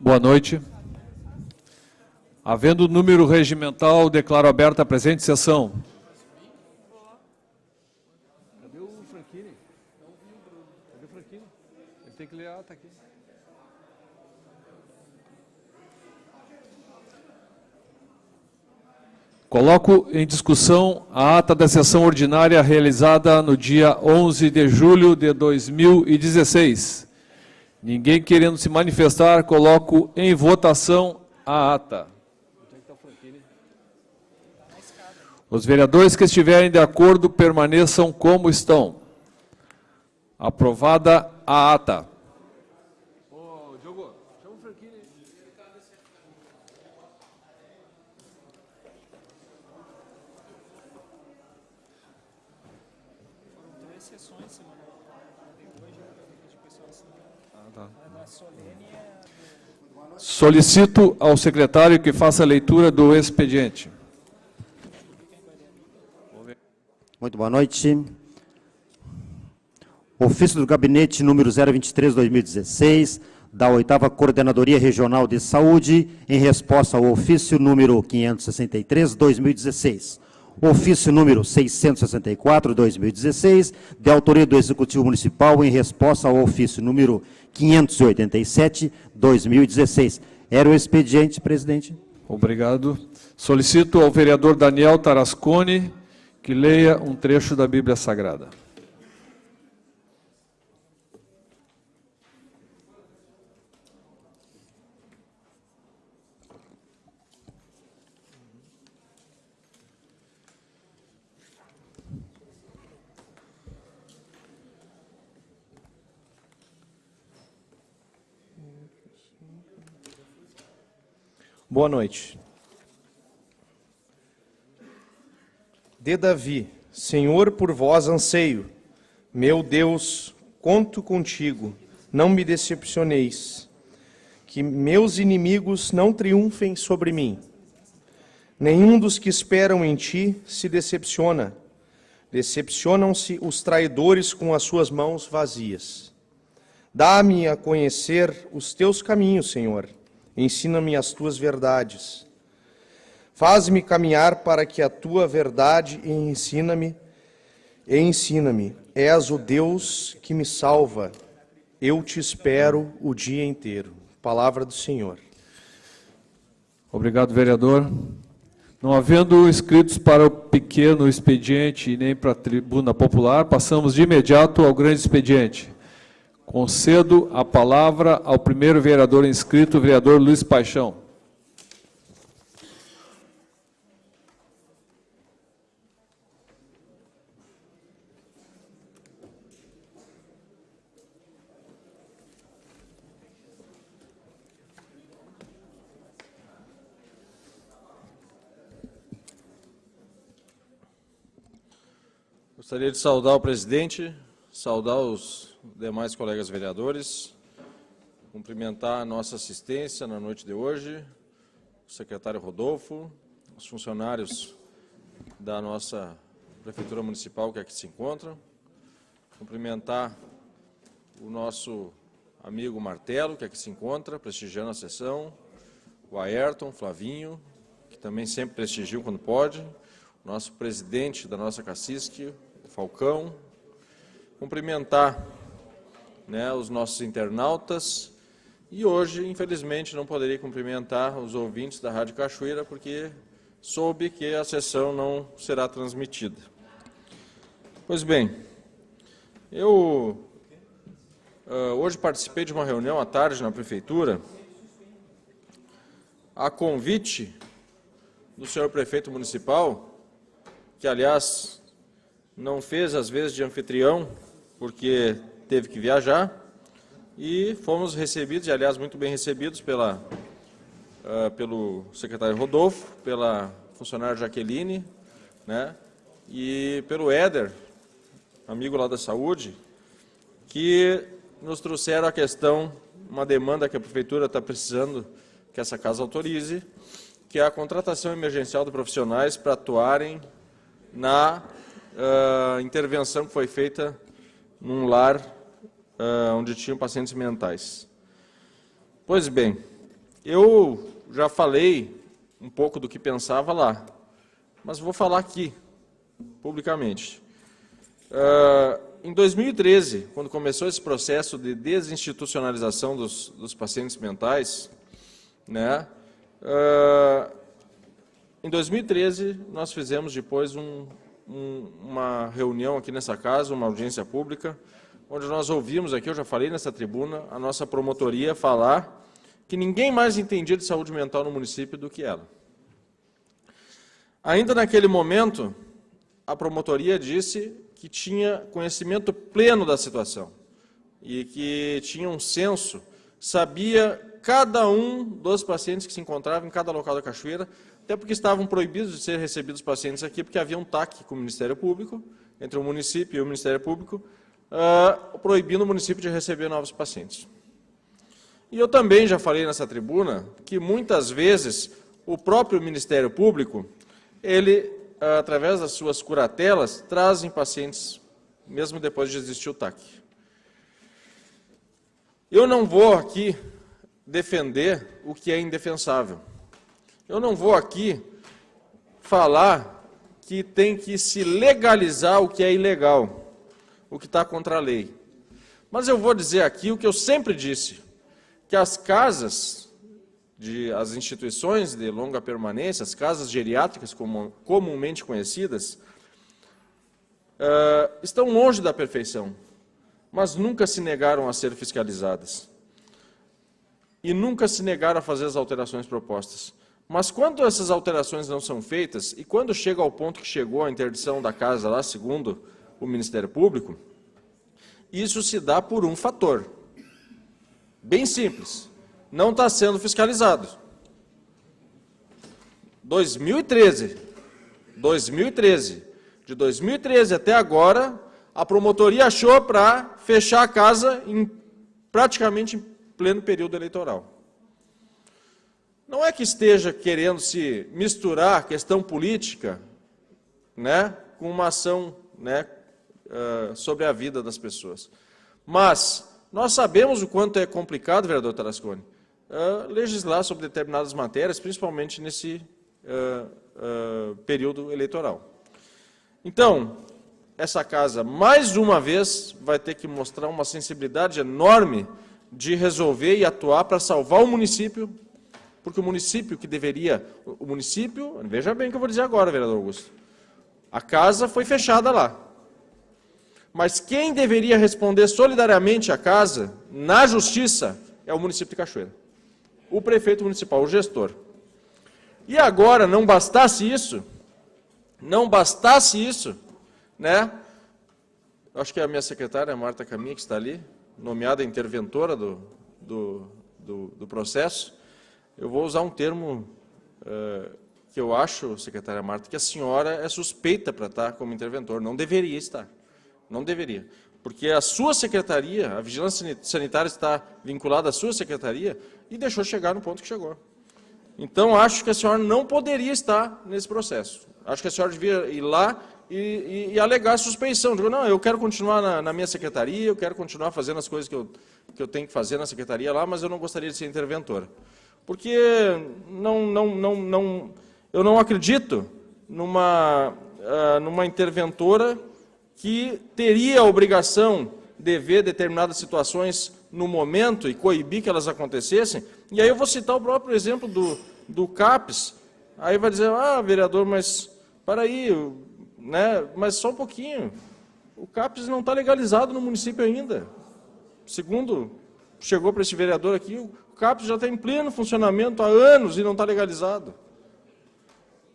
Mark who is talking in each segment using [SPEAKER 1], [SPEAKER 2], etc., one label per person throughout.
[SPEAKER 1] Boa noite. Havendo número regimental, declaro aberta a presente sessão. Cadê o Franchini? Cadê o Franchini? Ele tem que ler, está aqui. Coloco em discussão a ata da sessão ordinária realizada no dia 11 de julho de 2016. Ninguém querendo se manifestar, coloco em votação a ata. Os vereadores que estiverem de acordo permaneçam como estão. Aprovada a ata. Ô, Diogo, chama o Franchini.
[SPEAKER 2] Foram 3 sessões semana passada.
[SPEAKER 1] Solicito ao secretário que faça a leitura do expediente.
[SPEAKER 3] Muito boa noite. Ofício do Gabinete número 023/2016, da 8ª Coordenadoria Regional de Saúde, em resposta ao ofício número 563/2016. Ofício número 664/2016, de autoria do Executivo Municipal, em resposta ao ofício número 587/2016. Era o expediente, presidente.
[SPEAKER 1] Obrigado. Solicito ao vereador Daniel Tarasconi que leia um trecho da Bíblia Sagrada.
[SPEAKER 4] Boa noite. De Davi, Senhor, por vós anseio. Meu Deus, conto contigo, não me decepcioneis. Que meus inimigos não triunfem sobre mim. Nenhum dos que esperam em ti se decepciona. Decepcionam-se os traidores com as suas mãos vazias. Dá-me a conhecer os teus caminhos, Senhor. Ensina-me as tuas verdades. Faz-me caminhar para que a tua verdade ensina-me. És o Deus que me salva. Eu te espero o dia inteiro. Palavra do Senhor.
[SPEAKER 1] Obrigado, vereador. Não havendo inscritos para o pequeno expediente e nem para a tribuna popular, passamos de imediato ao grande expediente. Concedo a palavra ao primeiro vereador inscrito, o vereador Luiz Paixão.
[SPEAKER 5] Gostaria de saudar o presidente, saudar os demais colegas vereadores, cumprimentar a nossa assistência na noite de hoje, o secretário Rodolfo, os funcionários da nossa Prefeitura Municipal que aqui se encontram, cumprimentar o nosso amigo Martelo, que aqui se encontra, prestigiando a sessão, o Ayrton, Flavinho, que também sempre prestigiam quando pode, o nosso presidente da nossa Cacisque, Falcão, cumprimentar os nossos internautas e hoje, infelizmente, não poderia cumprimentar os ouvintes da Rádio Cachoeira porque soube que a sessão não será transmitida. Pois bem, eu hoje participei de uma reunião à tarde na Prefeitura a convite do senhor prefeito municipal, que, aliás, não fez as vezes de anfitrião, porque teve que viajar, e fomos recebidos, e aliás muito bem recebidos pelo secretário Rodolfo, pela funcionária Jaqueline, e pelo Éder, amigo lá da saúde, que nos trouxeram a questão, uma demanda que a Prefeitura está precisando que essa casa autorize, que é a contratação emergencial de profissionais para atuarem na intervenção que foi feita num lar onde tinham pacientes mentais. Pois bem, eu já falei um pouco do que pensava lá, mas vou falar aqui, publicamente. Em 2013, quando começou esse processo de desinstitucionalização dos pacientes mentais, né, em 2013, nós fizemos depois uma reunião aqui nessa casa, uma audiência pública, onde nós ouvimos aqui, eu já falei nessa tribuna, a nossa promotoria falar que ninguém mais entendia de saúde mental no município do que ela. Ainda naquele momento, a promotoria disse que tinha conhecimento pleno da situação e que tinha um senso, sabia cada um dos pacientes que se encontravam em cada local da Cachoeira, até porque estavam proibidos de ser recebidos pacientes aqui, porque havia um TAC com o Ministério Público, entre o município e o Ministério Público, proibindo o município de receber novos pacientes. E eu também já falei nessa tribuna que muitas vezes o próprio Ministério Público, ele, através das suas curatelas, trazem pacientes, mesmo depois de existir o TAC. Eu não vou aqui defender o que é indefensável. Eu não vou aqui falar que tem que se legalizar o que é ilegal, o que está contra a lei. Mas eu vou dizer aqui o que eu sempre disse, que as casas, as instituições de longa permanência, as casas geriátricas comumente conhecidas, estão longe da perfeição, mas nunca se negaram a ser fiscalizadas. E nunca se negaram a fazer as alterações propostas. Mas quando essas alterações não são feitas, e quando chega ao ponto que chegou a interdição da casa lá, segundo o Ministério Público, isso se dá por um fator. Bem simples. Não está sendo fiscalizado. 2013. De 2013 até agora, a promotoria achou para fechar a casa praticamente em pleno período eleitoral. Não é que esteja querendo se misturar a questão política, né, com uma ação, né, sobre a vida das pessoas. Mas nós sabemos o quanto é complicado, vereador Tarasconi, legislar sobre determinadas matérias, principalmente nesse período eleitoral. Então, essa casa, mais uma vez, vai ter que mostrar uma sensibilidade enorme de resolver e atuar para salvar o município, porque o município que deveria... O município, veja bem o que eu vou dizer agora, vereador Augusto. A casa foi fechada lá. Mas quem deveria responder solidariamente à casa, na justiça, é o município de Cachoeira. O prefeito municipal, o gestor. E agora, não bastasse isso, né? Acho que é a minha secretária, Marta Caminha, que está ali, nomeada interventora do processo. Eu vou usar um termo que eu acho, secretária Marta, que a senhora é suspeita para estar como interventor. Não deveria estar. Não deveria. Porque a sua secretaria, a vigilância sanitária está vinculada à sua secretaria e deixou chegar no ponto que chegou. Então, acho que a senhora não poderia estar nesse processo. Acho que a senhora devia ir lá e alegar a suspeição. Digo, não, eu quero continuar na minha secretaria, eu quero continuar fazendo as coisas que eu tenho que fazer na secretaria lá, mas eu não gostaria de ser interventora. Porque eu não acredito numa interventora que teria a obrigação de ver determinadas situações no momento e coibir que elas acontecessem. E aí eu vou citar o próprio exemplo do CAPES. Aí vai dizer, vereador, mas para aí, né? Mas só um pouquinho. O CAPES não está legalizado no município ainda. Segundo chegou para esse vereador aqui, o CAPES já está em pleno funcionamento há anos e não está legalizado.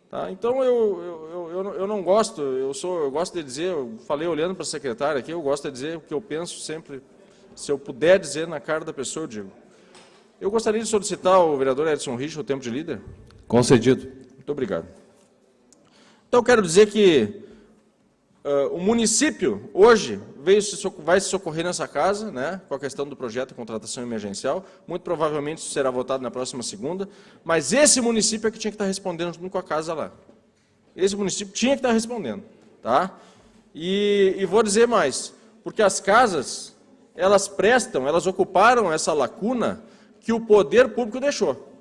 [SPEAKER 5] Tá? Então, eu não gosto, eu gosto de dizer, eu falei olhando para a secretária aqui, eu gosto de dizer o que eu penso sempre, se eu puder dizer na cara da pessoa, eu digo. Eu gostaria de solicitar ao vereador Edson Rich o tempo de líder.
[SPEAKER 1] Concedido.
[SPEAKER 5] Muito obrigado. Então, eu quero dizer que o município, hoje, vai se socorrer nessa casa, né, com a questão do projeto de contratação emergencial. Muito provavelmente isso será votado na próxima segunda. Mas esse município é que tinha que estar respondendo junto com a casa lá. Esse município tinha que estar respondendo. Tá? E vou dizer mais, porque as casas, elas ocuparam essa lacuna que o poder público deixou.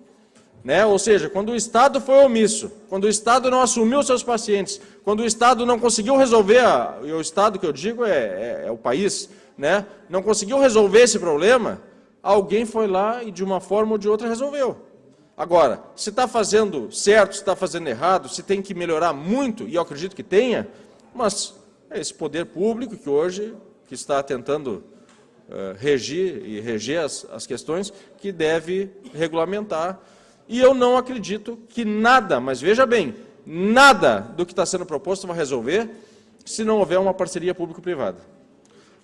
[SPEAKER 5] né? Ou seja, quando o Estado foi omisso, quando o Estado não assumiu seus pacientes, quando o Estado não conseguiu resolver, e o Estado que eu digo é o país, né? Não conseguiu resolver esse problema, alguém foi lá e de uma forma ou de outra resolveu. Agora, se está fazendo certo, se está fazendo errado, se tem que melhorar muito, e eu acredito que tenha, mas é esse poder público que hoje que está tentando reger as questões, que deve regulamentar. E eu não acredito que nada, mas veja bem, nada do que está sendo proposto vai resolver se não houver uma parceria público-privada.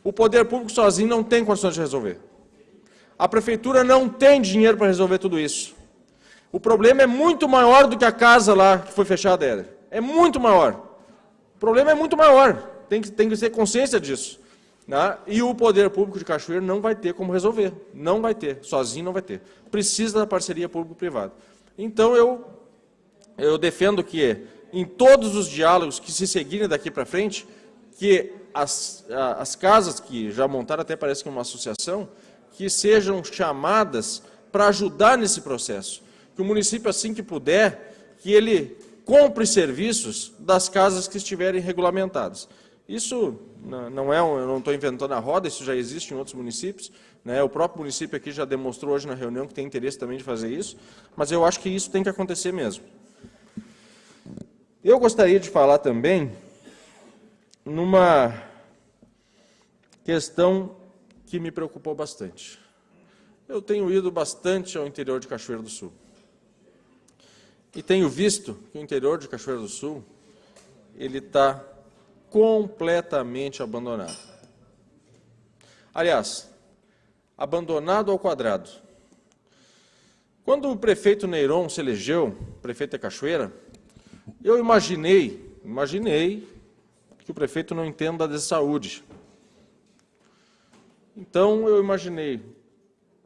[SPEAKER 5] O poder público sozinho não tem condições de resolver. A prefeitura não tem dinheiro para resolver tudo isso. O problema é muito maior do que a casa lá que foi fechada, Éder. É muito maior. O problema é muito maior. Tem que ter consciência disso, né? E o poder público de Cachoeira não vai ter como resolver. Não vai ter. Sozinho não vai ter. Precisa da parceria público-privada. Então, eu defendo que, em todos os diálogos que se seguirem daqui para frente, que as casas que já montaram, até parece que é uma associação, que sejam chamadas para ajudar nesse processo. Que o município, assim que puder, que ele compre serviços das casas que estiverem regulamentadas. Isso não é, eu não estou inventando a roda, isso já existe em outros municípios, né? O próprio município aqui já demonstrou hoje na reunião que tem interesse também de fazer isso, mas eu acho que isso tem que acontecer mesmo. Eu gostaria de falar também numa questão que me preocupou bastante. Eu tenho ido bastante ao interior de Cachoeira do Sul. E tenho visto que o interior de Cachoeira do Sul, ele está completamente abandonado. Aliás, abandonado ao quadrado. Quando o prefeito Neyron se elegeu, prefeito de Cachoeira, eu imaginei que o prefeito não entenda de saúde. Então, eu imaginei,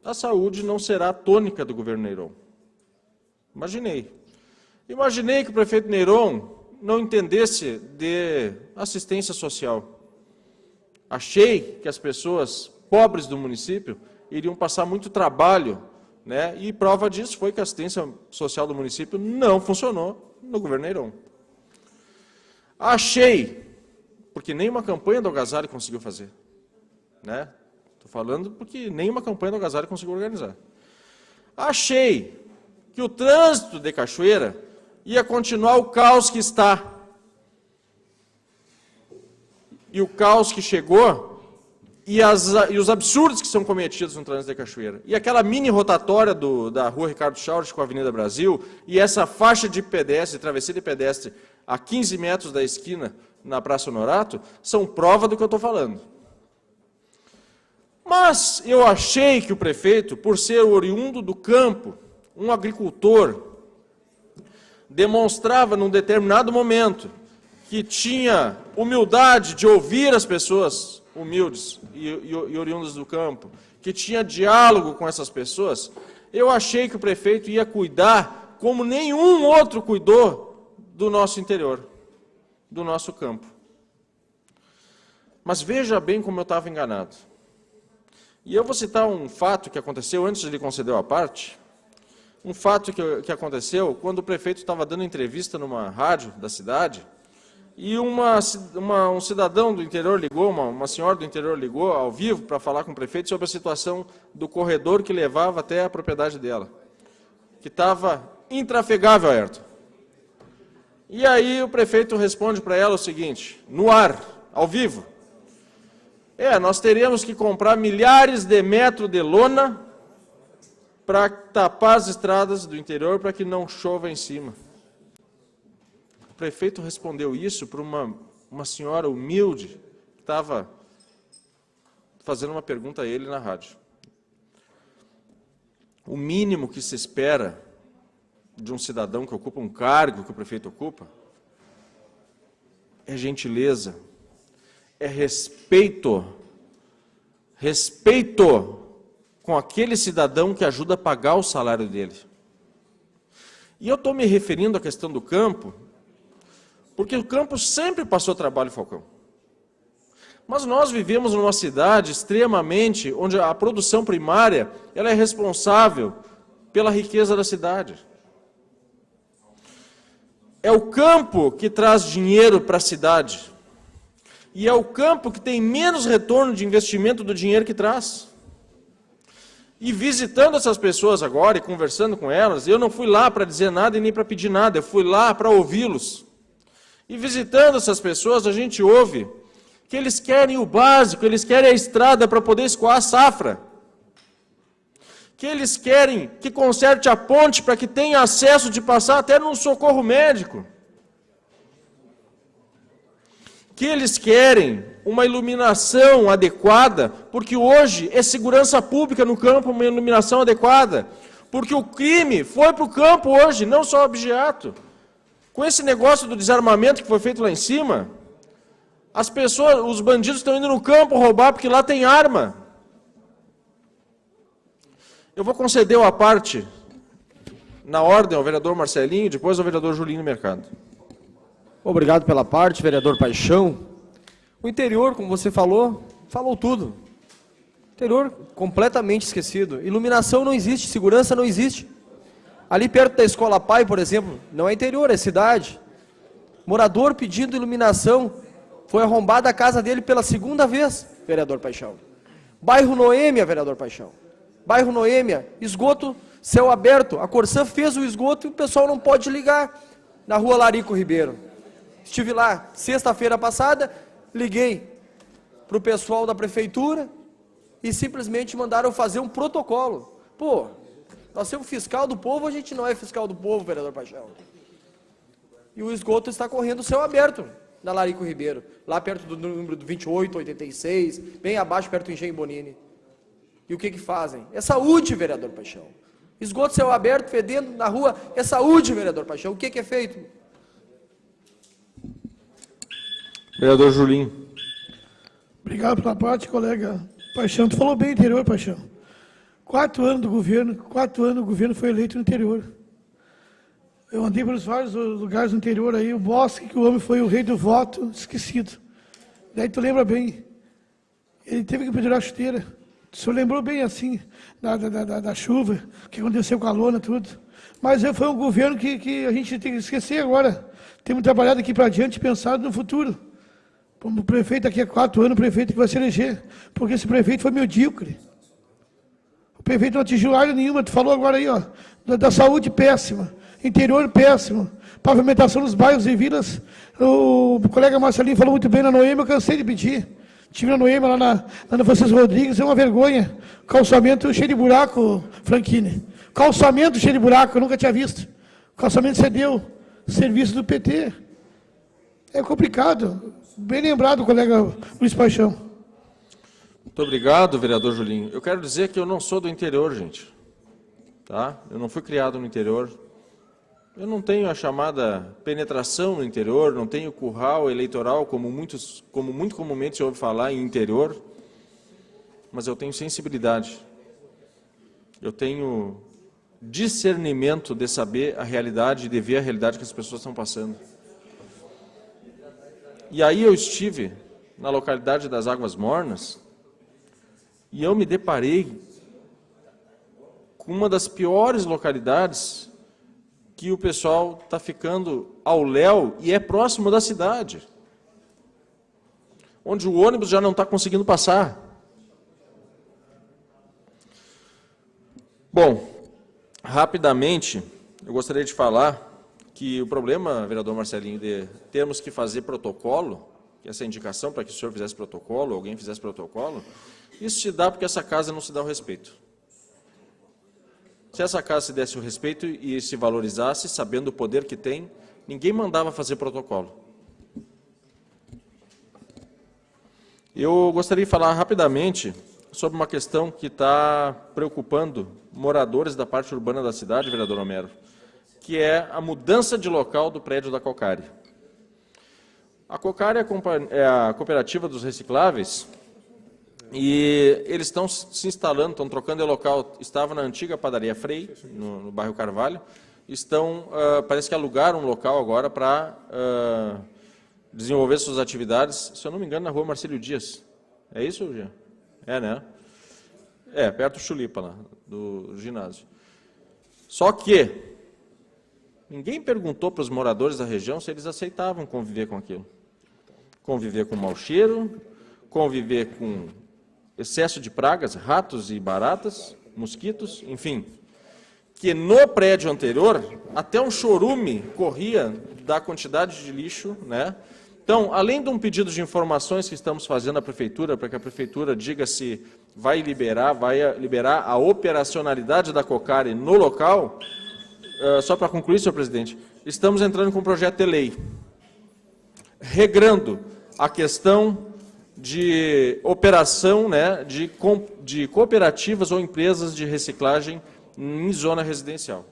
[SPEAKER 5] a saúde não será a tônica do governo Neyron. Imaginei que o prefeito Neyron não entendesse de assistência social. Achei que as pessoas pobres do município iriam passar muito trabalho, né? E prova disso foi que a assistência social do município não funcionou no governo Neyron. Achei, porque nenhuma campanha do agasalho conseguiu fazer, né? Estou falando porque nenhuma campanha do agasalho conseguiu organizar. Achei que o trânsito de Cachoeira ia continuar o caos que está. E o caos que chegou, e os absurdos que são cometidos no trânsito de Cachoeira. E aquela mini rotatória da rua Ricardo Chaures com a Avenida Brasil, e essa faixa de pedestre, travessia de pedestre, a 15 metros da esquina, na Praça Honorato, são prova do que eu estou falando. Mas eu achei que o prefeito, por ser oriundo do campo, um agricultor, demonstrava num determinado momento que tinha humildade de ouvir as pessoas humildes e oriundas do campo, que tinha diálogo com essas pessoas. Eu achei que o prefeito ia cuidar como nenhum outro cuidou do nosso interior, do nosso campo. Mas veja bem como eu estava enganado. E eu vou citar um fato que aconteceu antes de ele conceder a parte, um fato que aconteceu quando o prefeito estava dando entrevista numa rádio da cidade, e um cidadão do interior ligou, uma senhora do interior ligou ao vivo para falar com o prefeito sobre a situação do corredor que levava até a propriedade dela, que estava intrafegável, Ayrton. E aí o prefeito responde para ela o seguinte, no ar, ao vivo, nós teríamos que comprar milhares de metros de lona para tapar as estradas do interior para que não chova em cima. O prefeito respondeu isso para uma senhora humilde que estava fazendo uma pergunta a ele na rádio. O mínimo que se espera de um cidadão que ocupa um cargo que o prefeito ocupa é gentileza, é respeito com aquele cidadão que ajuda a pagar o salário dele. E eu estou me referindo à questão do campo, porque o campo sempre passou trabalho, Falcão. Mas nós vivemos numa cidade extremamente, onde a produção primária ela é responsável pela riqueza da cidade. é o campo que traz dinheiro para a cidade. E é o campo que tem menos retorno de investimento do dinheiro que traz. E visitando essas pessoas agora e conversando com elas, eu não fui lá para dizer nada e nem para pedir nada, eu fui lá para ouvi-los. E visitando essas pessoas, a gente ouve que eles querem o básico, eles querem a estrada para poder escoar a safra. Que eles querem que conserte a ponte para que tenha acesso de passar até num socorro médico. Que eles querem uma iluminação adequada, porque hoje é segurança pública no campo, uma iluminação adequada. Porque o crime foi para o campo hoje, não só o objeto. Com esse negócio do desarmamento que foi feito lá em cima, as pessoas, os bandidos estão indo no campo roubar porque lá tem arma. Eu vou conceder uma parte, na ordem, ao vereador Marcelinho e depois ao vereador Julinho Mercado.
[SPEAKER 6] Obrigado pela parte, vereador Paixão. O interior, como você falou tudo. Interior completamente esquecido. Iluminação não existe, segurança não existe. Ali perto da Escola Pai, por exemplo, não é interior, é cidade. Morador pedindo iluminação, foi arrombada a casa dele pela segunda vez, vereador Paixão. Bairro Noêmia, vereador Paixão. Bairro Noêmia, esgoto, céu aberto. A Corsã fez o esgoto e o pessoal não pode ligar. Na rua Larico Ribeiro. Estive lá sexta-feira passada, liguei para o pessoal da prefeitura e simplesmente mandaram fazer um protocolo. Pô, nós somos fiscal do povo, a gente não é fiscal do povo, vereador Paixão. E o esgoto está correndo céu aberto na Larico Ribeiro, lá perto do número 2886, bem abaixo, perto do Engenho Bonini. E o que fazem? É saúde, vereador Paixão. Esgoto céu aberto, fedendo na rua, é saúde, vereador Paixão. O que é feito?
[SPEAKER 5] Vereador Julinho.
[SPEAKER 7] Obrigado pela parte, colega Paixão. Tu falou bem interior, Paixão. 4 anos do governo foi eleito no interior. Eu andei por vários lugares no interior aí, o Bosque, que o homem foi o rei do voto, esquecido. Daí tu lembra bem, ele teve que pendurar a chuteira. O senhor lembrou bem assim, da chuva, que aconteceu com a lona, tudo. Mas foi um governo que a gente tem que esquecer agora. Temos trabalhado aqui para adiante e pensado no futuro. Como prefeito daqui a 4 anos, o prefeito que vai se eleger. Porque esse prefeito foi medíocre. O prefeito não atingiu área nenhuma. Tu falou agora aí, ó, da saúde péssima, interior péssimo, pavimentação nos bairros e vilas. O colega Marcelinho falou muito bem na Noêmia, eu cansei de pedir. Tive na Noêmia, lá na Francisco Rodrigues, é uma vergonha. Calçamento cheio de buraco, Franquini. Calçamento cheio de buraco, eu nunca tinha visto. Calçamento cedeu, serviço do PT. É complicado. Bem lembrado, colega Luiz Paixão.
[SPEAKER 5] Muito obrigado, vereador Julinho. Eu quero dizer que eu não sou do interior, gente. Tá? Eu não fui criado no interior. Eu não tenho a chamada penetração no interior, não tenho curral eleitoral, como muito comumente se ouve falar em interior, mas eu tenho sensibilidade. Eu tenho discernimento de saber a realidade e de ver a realidade que as pessoas estão passando. E aí eu estive na localidade das Águas Mornas e eu me deparei com uma das piores localidades que o pessoal está ficando ao léu e é próximo da cidade, onde o ônibus já não está conseguindo passar. Bom, rapidamente, eu gostaria de falar que o problema, vereador Marcelinho, de termos que fazer protocolo, que essa indicação para que o senhor fizesse protocolo, alguém fizesse protocolo, isso se dá porque essa casa não se dá o respeito. Se essa casa se desse o respeito e se valorizasse, sabendo o poder que tem, ninguém mandava fazer protocolo. Eu gostaria de falar rapidamente sobre uma questão que está preocupando moradores da parte urbana da cidade, vereador Homero, que é a mudança de local do prédio da Cocari. A Cocari é a cooperativa dos recicláveis e eles estão se instalando, estão trocando de local. Estava na antiga padaria Frei, no bairro Carvalho, parece que alugaram um local agora para desenvolver suas atividades, se eu não me engano, na rua Marcílio Dias. É isso, Jean? É, né? É, perto do Chulipa, lá, do ginásio. Só que Ninguém perguntou para os moradores da região se eles aceitavam conviver com aquilo. Conviver com mau cheiro, conviver com excesso de pragas, ratos e baratas, mosquitos, enfim. Que no prédio anterior, até um chorume corria da quantidade de lixo, né? Então, além de um pedido de informações que estamos fazendo à Prefeitura, para que a Prefeitura diga se vai liberar a operacionalidade da Cocare no local, só para concluir, senhor presidente, estamos entrando com um projeto de lei, regrando a questão de operação, né, de cooperativas ou empresas de reciclagem em zona residencial.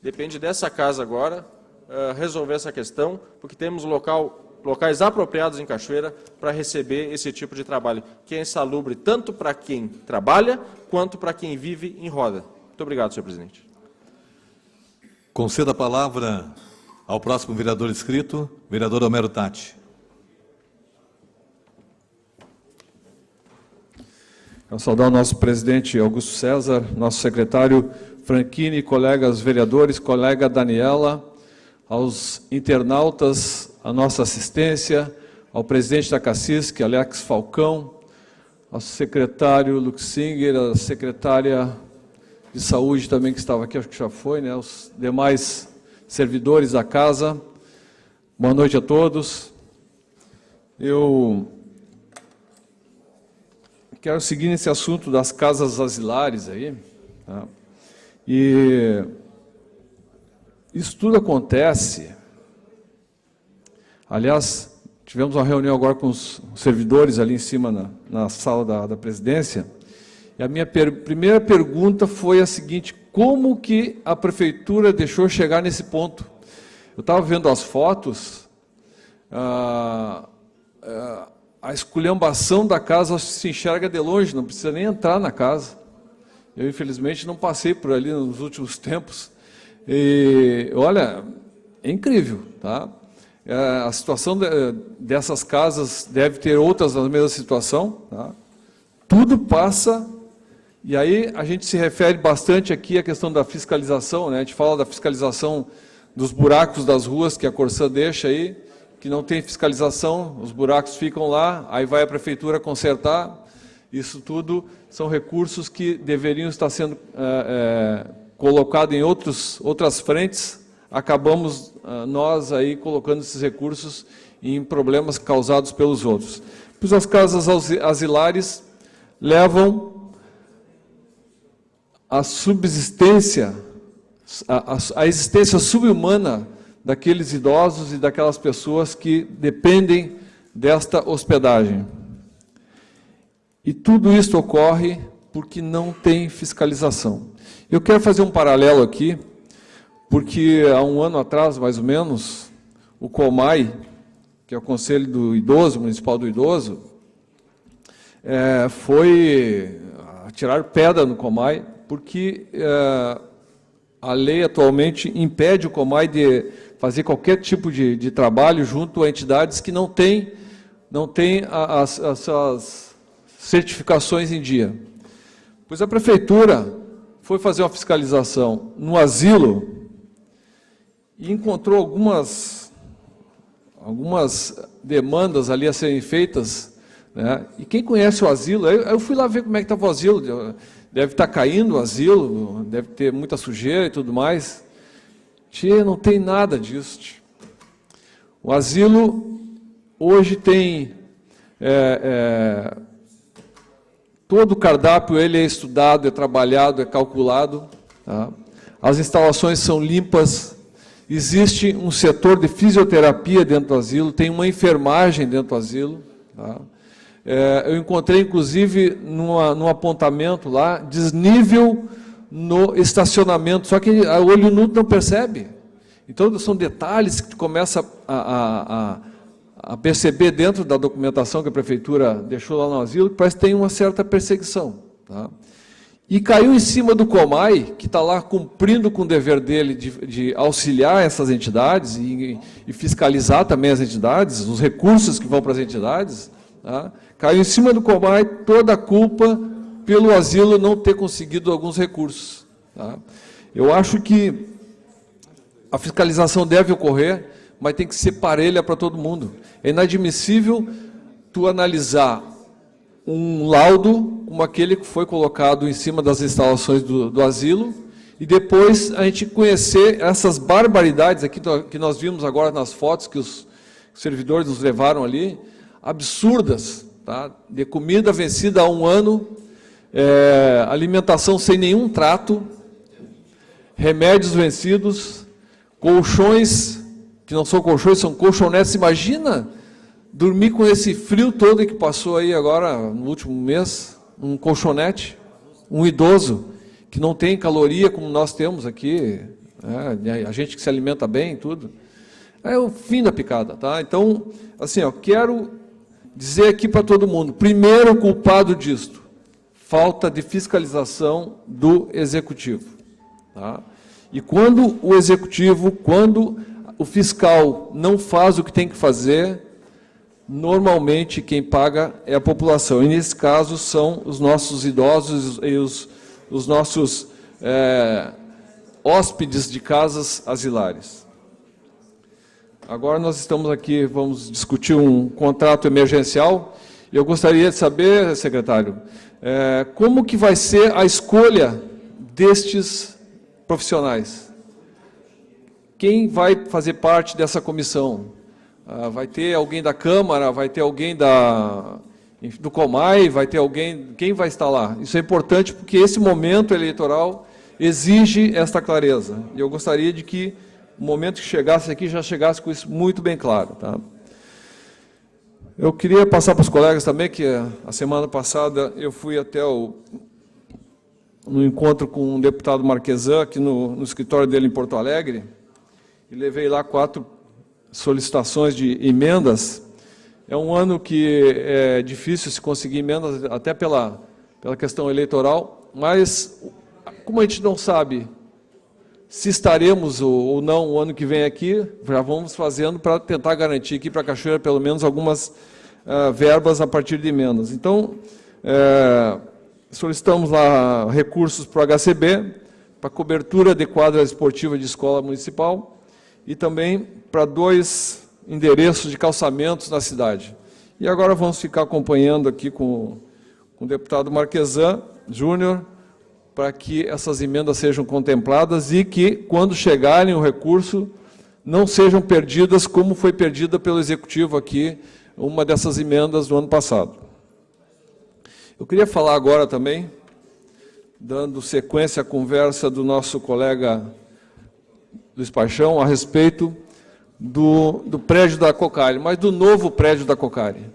[SPEAKER 5] Depende dessa casa agora resolver essa questão, porque temos locais apropriados em Cachoeira para receber esse tipo de trabalho, que é insalubre tanto para quem trabalha, quanto para quem vive em roda. Muito obrigado, senhor presidente.
[SPEAKER 8] Conceda a palavra ao próximo vereador inscrito, vereador Homero Tati.
[SPEAKER 1] Quero saudar o nosso presidente Augusto César, nosso secretário Franchini, colegas vereadores, colega Daniela, aos internautas, a nossa assistência, ao presidente da CACISC, Alex Falcão, ao secretário Luxinger, a secretária de saúde também que estava aqui, acho que já foi, né, os demais servidores da casa. Boa noite a todos. Eu quero seguir nesse assunto das casas asilares aí, tá? E isso tudo acontece. Aliás, tivemos uma reunião agora com os servidores ali em cima na sala da presidência, e a minha primeira pergunta foi a seguinte: como que a prefeitura deixou chegar nesse ponto? Eu estava vendo as fotos, a esculhambação da casa se enxerga de longe, não precisa nem entrar na casa. Eu, infelizmente, não passei por ali nos últimos tempos. E, olha, é incrível, tá? A situação dessas casas deve ter outras na mesma situação, tá? Tudo passa, e aí a gente se refere bastante aqui à questão da fiscalização, né? A gente fala da fiscalização dos buracos das ruas que a Corsã deixa aí, que não tem fiscalização, os buracos ficam lá, aí vai a prefeitura consertar. Isso tudo são recursos que deveriam estar sendo colocados em outras frentes. Acabamos nós aí colocando esses recursos em problemas causados pelos outros. Pois as casas asilares levam a subsistência, a existência subhumana daqueles idosos e daquelas pessoas que dependem desta hospedagem. E tudo isso ocorre porque não tem fiscalização. Eu quero fazer um paralelo aqui, porque há um ano atrás, mais ou menos, o COMAI, que é o Conselho do Idoso, Municipal do Idoso, foi tirar pedra no COMAI, porque a lei atualmente impede o COMAI de fazer qualquer tipo de trabalho junto a entidades que não têm as certificações em dia. Pois a prefeitura foi fazer uma fiscalização no asilo e encontrou algumas demandas ali a serem feitas, né? E quem conhece o asilo, eu fui lá ver como é que estava o asilo, deve estar caindo o asilo, deve ter muita sujeira e tudo mais. Tchê, não tem nada disso. Tchê. O asilo hoje tem todo o cardápio, ele é estudado, é trabalhado, é calculado, tá? As instalações são limpas, existe um setor de fisioterapia dentro do asilo, tem uma enfermagem dentro do asilo, tá? Eu encontrei, inclusive, num apontamento lá, desnível no estacionamento, só que a olho nu não percebe. Então, são detalhes que tu começa a perceber dentro da documentação que a prefeitura deixou lá no asilo, que parece que tem uma certa perseguição, tá? E caiu em cima do COMAI, que está lá cumprindo com o dever dele de auxiliar essas entidades e fiscalizar também as entidades, os recursos que vão para as entidades, tá? Caiu em cima do COMAI toda a culpa pelo asilo não ter conseguido alguns recursos, tá? Eu acho que a fiscalização deve ocorrer, mas tem que ser parelha para todo mundo. É inadmissível tu analisar um laudo como aquele que foi colocado em cima das instalações do asilo, e depois a gente conhecer essas barbaridades aqui que nós vimos agora nas fotos que os servidores nos levaram ali, absurdas, tá? De comida vencida há 1 ano, alimentação sem nenhum trato, remédios vencidos, colchões, que não são colchões, são colchonetes. Imagina dormir com esse frio todo que passou aí agora, no último mês, um colchonete, um idoso, que não tem caloria como nós temos aqui, a gente que se alimenta bem e tudo. É o fim da picada, tá? Então, assim, quero dizer aqui para todo mundo, primeiro culpado disto, falta de fiscalização do Executivo. Tá? E quando o Executivo, quando o fiscal não faz o que tem que fazer, normalmente quem paga é a população. E nesse caso são os nossos idosos e os nossos hóspedes de casas asilares. Agora nós estamos aqui, vamos discutir um contrato emergencial. Eu gostaria de saber, secretário, como que vai ser a escolha destes profissionais? Quem vai fazer parte dessa comissão? Vai ter alguém da Câmara, vai ter alguém do Comai, vai ter alguém... Quem vai estar lá? Isso é importante porque esse momento eleitoral exige esta clareza. E eu gostaria de que o momento que chegasse aqui já chegasse com isso muito bem claro. Tá? Eu queria passar para os colegas também que a semana passada eu fui até no encontro com um deputado Marquesan, aqui no escritório dele em Porto Alegre, e levei lá 4 solicitações de emendas. É um ano que é difícil se conseguir emendas, até pela questão eleitoral, mas como a gente não sabe se estaremos ou não o ano que vem aqui, já vamos fazendo para tentar garantir aqui para a Cachoeira pelo menos algumas verbas a partir de emendas. Então, solicitamos lá recursos para o HCB, para cobertura de quadra esportiva de escola municipal e também para 2 endereços de calçamentos na cidade. E agora vamos ficar acompanhando aqui com o deputado Marquesan Júnior, para que essas emendas sejam contempladas e que, quando chegarem o recurso, não sejam perdidas como foi perdida pelo Executivo aqui, uma dessas emendas do ano passado. Eu queria falar agora também, dando sequência à conversa do nosso colega Luiz Paixão, a respeito do prédio da Cocari, mas do novo prédio da Cocari.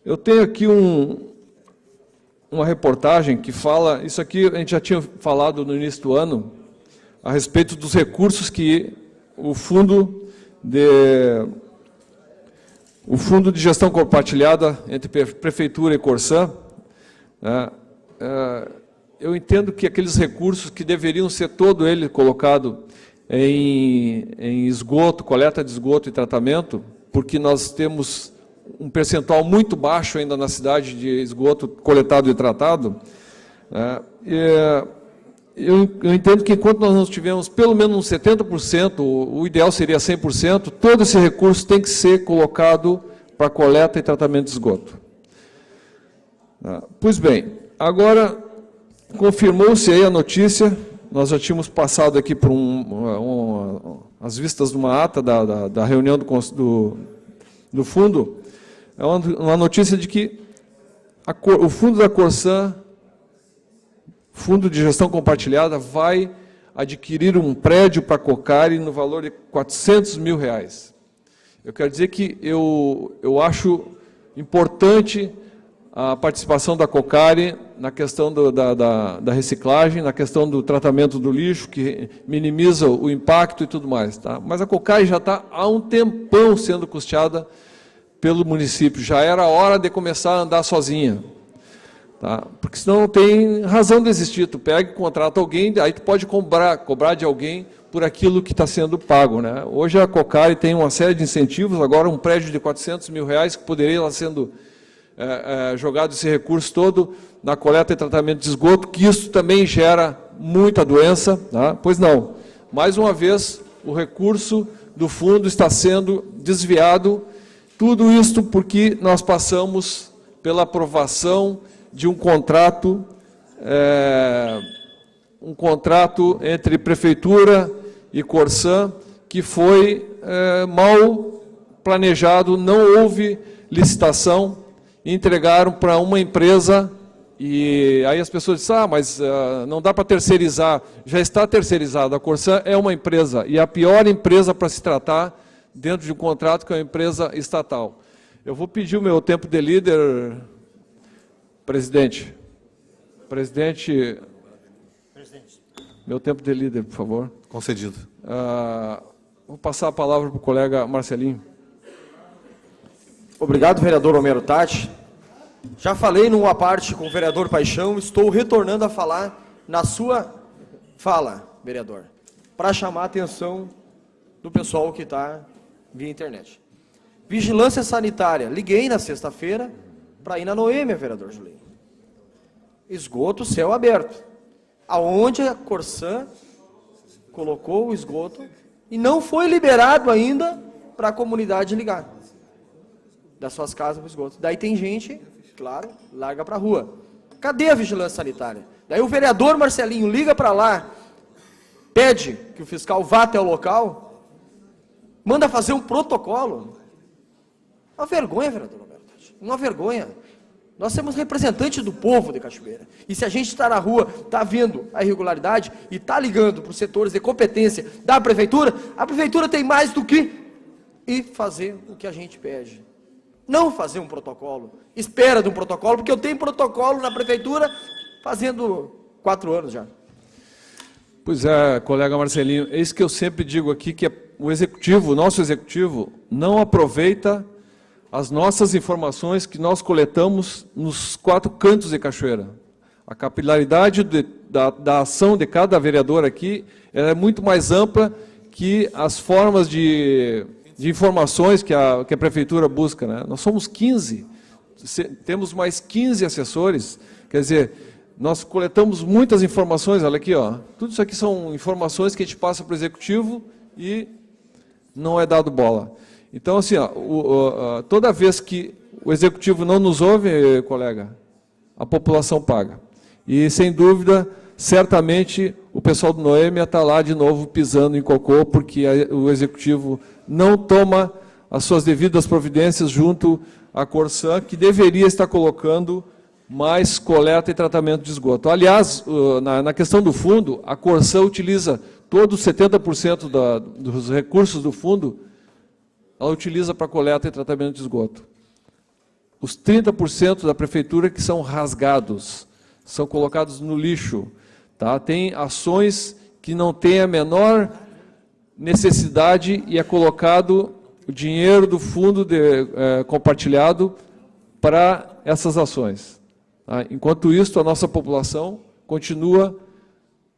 [SPEAKER 1] Eu tenho aqui uma reportagem que fala, isso aqui a gente já tinha falado no início do ano, a respeito dos recursos que o Fundo de Gestão Compartilhada entre Prefeitura e Corsã, eu entendo que aqueles recursos que deveriam ser todo ele colocado em esgoto, coleta de esgoto e tratamento, porque nós temos um percentual muito baixo ainda na cidade de esgoto coletado e tratado, eu entendo que enquanto nós não tivermos pelo menos uns 70%, o ideal seria 100%, todo esse recurso tem que ser colocado para coleta e tratamento de esgoto. Pois bem, agora confirmou-se aí a notícia, nós já tínhamos passado aqui por as vistas de uma ata da reunião do fundo, é uma notícia de que o fundo da Corsã, Fundo de Gestão Compartilhada, vai adquirir um prédio para a Cocari no valor de R$400 mil. Eu quero dizer que eu acho importante a participação da Cocari na questão da reciclagem, na questão do tratamento do lixo, que minimiza o impacto e tudo mais. Tá? Mas a Cocari já está há um tempão sendo custeada pelo município, já era hora de começar a andar sozinha. Tá? Porque senão não tem razão de existir, tu pega e contrata alguém, aí tu pode cobrar de alguém por aquilo que está sendo pago. Né? Hoje a Cocari tem uma série de incentivos, agora um prédio de R$400 mil, que poderia estar sendo jogado esse recurso todo na coleta e tratamento de esgoto, que isso também gera muita doença, tá? Pois não, mais uma vez, o recurso do fundo está sendo desviado. Tudo isto porque nós passamos pela aprovação de um contrato entre Prefeitura e Corsã, que foi mal planejado, não houve licitação, entregaram para uma empresa, e aí as pessoas dizem, mas não dá para terceirizar. Já está terceirizado, a Corsã é uma empresa, e a pior empresa para se tratar dentro de um contrato, que é uma empresa estatal. Eu vou pedir o meu tempo de líder, presidente. Presidente, meu tempo de líder, por favor.
[SPEAKER 8] Concedido.
[SPEAKER 1] Vou passar a palavra para o colega Marcelinho.
[SPEAKER 6] Obrigado, vereador Homero Tati. Já falei numa parte com o vereador Paixão, estou retornando a falar na sua fala, vereador, para chamar a atenção do pessoal que está via internet. Vigilância sanitária. Liguei na sexta-feira para ir na Noêmia, vereador Julinho. Esgoto, céu aberto. Aonde a Corsã colocou o esgoto e não foi liberado ainda para a comunidade ligar das suas casas para o esgoto. Daí tem gente, claro, larga para a rua. Cadê a vigilância sanitária? Daí o vereador Marcelinho liga para lá, pede que o fiscal vá até o local, manda fazer um protocolo. Uma vergonha, vereador Roberto. Uma vergonha. Nós somos representantes do povo de Cachoeira. E se a gente está na rua, está vendo a irregularidade e está ligando para os setores de competência da prefeitura, a prefeitura tem mais do que ir fazer o que a gente pede. Não fazer um protocolo. Espera de um protocolo, porque eu tenho protocolo na prefeitura fazendo 4 anos já.
[SPEAKER 1] Pois é, colega Marcelinho, é isso que eu sempre digo aqui, que o executivo, o nosso executivo, não aproveita as nossas informações que nós coletamos nos 4 cantos de Cachoeira. A capilaridade da ação de cada vereador aqui é muito mais ampla que as formas de informações que a prefeitura busca, né? Nós somos 15, temos mais 15 assessores, quer dizer, nós coletamos muitas informações, olha aqui, ó, tudo isso aqui são informações que a gente passa para o executivo e não é dado bola. Então, assim, ó, toda vez que o executivo não nos ouve, colega, a população paga. E, sem dúvida, certamente o pessoal do Noêmia está lá de novo pisando em cocô, porque o executivo não toma as suas devidas providências junto à Corsã, que deveria estar colocando mais coleta e tratamento de esgoto. Aliás, na questão do fundo, a Corsã utiliza todos os 70% dos recursos do fundo, ela utiliza para coleta e tratamento de esgoto. Os 30% da prefeitura que são rasgados, são colocados no lixo. Tá? Tem ações que não têm a menor necessidade e é colocado o dinheiro do fundo compartilhado para essas ações. Tá? Enquanto isso, a nossa população continua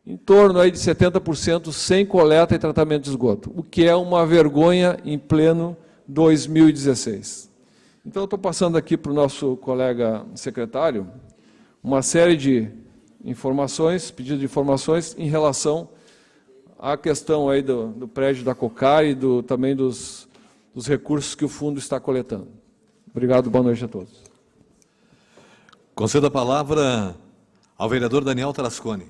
[SPEAKER 1] em torno aí de 70% sem coleta e tratamento de esgoto, o que é uma vergonha em pleno 2016. Então, eu estou passando aqui para o nosso colega secretário uma série de informações, pedido de informações em relação à questão aí do prédio da Cocar e também dos recursos que o fundo está coletando. Obrigado, boa noite a todos.
[SPEAKER 8] Concedo a palavra ao vereador Daniel Tarasconi.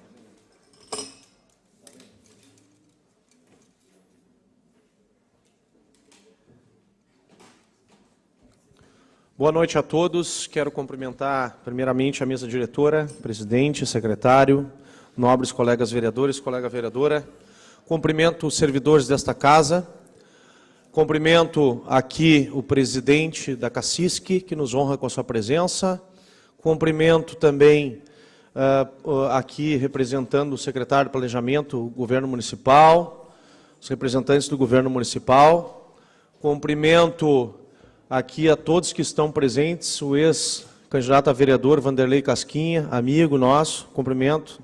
[SPEAKER 4] Boa noite a todos. Quero cumprimentar, primeiramente, a mesa diretora, presidente, secretário, nobres colegas vereadores, colega vereadora. Cumprimento os servidores desta casa. Cumprimento aqui o presidente da CACISC, que nos honra com a sua presença. Cumprimento também aqui, representando o secretário de Planejamento, o governo municipal, os representantes do governo municipal. Cumprimento aqui a todos que estão presentes, o ex-candidato a vereador Vanderlei Casquinha, amigo nosso, cumprimento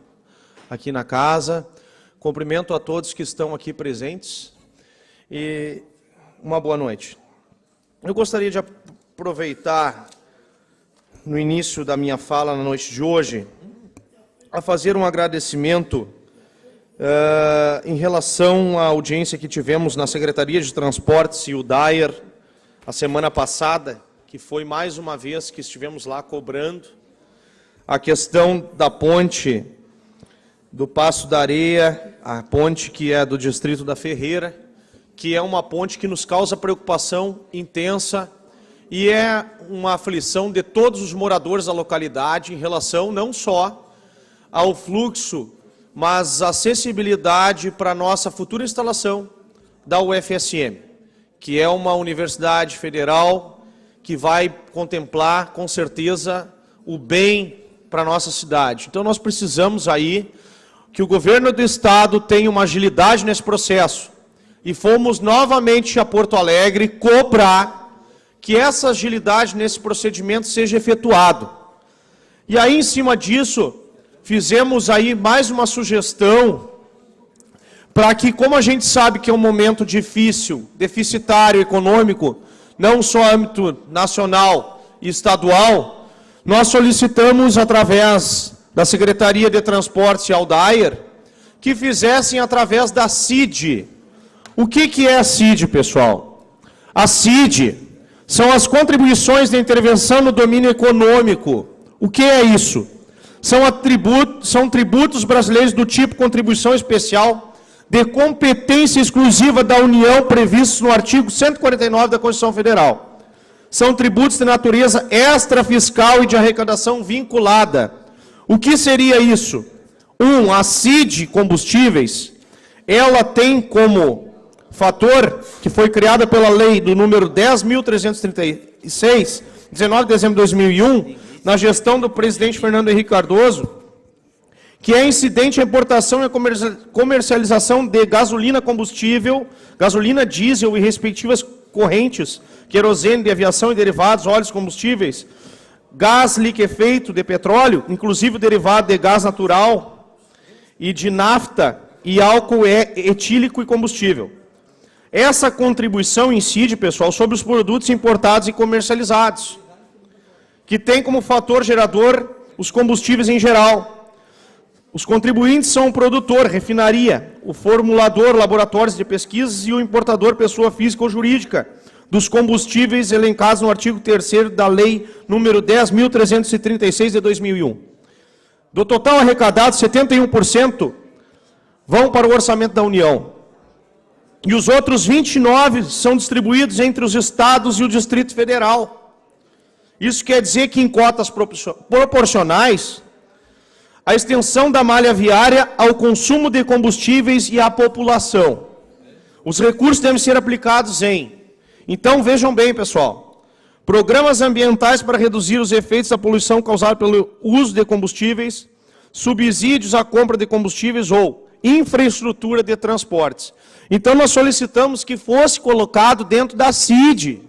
[SPEAKER 4] aqui na casa, cumprimento a todos que estão aqui presentes e uma boa noite. Eu gostaria de aproveitar, no início da minha fala na noite de hoje, a fazer um agradecimento Em relação à audiência que tivemos na Secretaria de Transportes e o DAER, a semana passada, que foi mais uma vez que estivemos lá cobrando a questão da ponte do Passo da Areia, a ponte que é do distrito da Ferreira, que é uma ponte que nos causa preocupação intensa e é uma aflição de todos os moradores da localidade em relação não só ao fluxo, mas a acessibilidade para a nossa futura instalação da UFSM, que é uma universidade federal que vai contemplar, com certeza, o bem para a nossa cidade. Então, nós precisamos aí que o governo do Estado tenha uma agilidade nesse processo. E fomos novamente a Porto Alegre cobrar que essa agilidade nesse procedimento seja efetuado. E aí, em cima disso, fizemos aí mais uma sugestão para que, como a gente sabe que é um momento difícil, deficitário, econômico, não só âmbito nacional e estadual, nós solicitamos, através da Secretaria de Transportes e ao DAER, que fizessem através da CID. O que é a CID, pessoal? A CID são as contribuições de intervenção no domínio econômico. O que é isso? São tributos brasileiros do tipo contribuição especial de competência exclusiva da União previstos no artigo 149 da Constituição Federal. São tributos de natureza extrafiscal e de arrecadação vinculada. O que seria isso? A CID Combustíveis, ela tem como fator, que foi criada pela lei do número 10.336, 19 de dezembro de 2001, na gestão do presidente Fernando Henrique Cardoso, que é incidente à importação e à comercialização de gasolina combustível, gasolina diesel e respectivas correntes, querosene de aviação e derivados, óleos combustíveis, gás liquefeito de petróleo, inclusive derivado de gás natural e de nafta e álcool etílico e combustível. Essa contribuição incide, pessoal, sobre os produtos importados e comercializados, que tem como fator gerador os combustíveis em geral. Os contribuintes são o produtor, refinaria, o formulador, laboratórios de pesquisas e o importador, pessoa física ou jurídica, dos combustíveis elencados no artigo 3º da Lei número 10.336 de 2001. Do total arrecadado, 71% vão para o orçamento da União. E os outros 29% são distribuídos entre os estados e o Distrito Federal. Isso quer dizer que em cotas proporcionais, a extensão da malha viária ao consumo de combustíveis e à população. Os recursos devem ser aplicados Então, vejam bem, pessoal, programas ambientais para reduzir os efeitos da poluição causada pelo uso de combustíveis, subsídios à compra de combustíveis ou infraestrutura de transportes. Então, nós solicitamos que fosse colocado dentro da CID,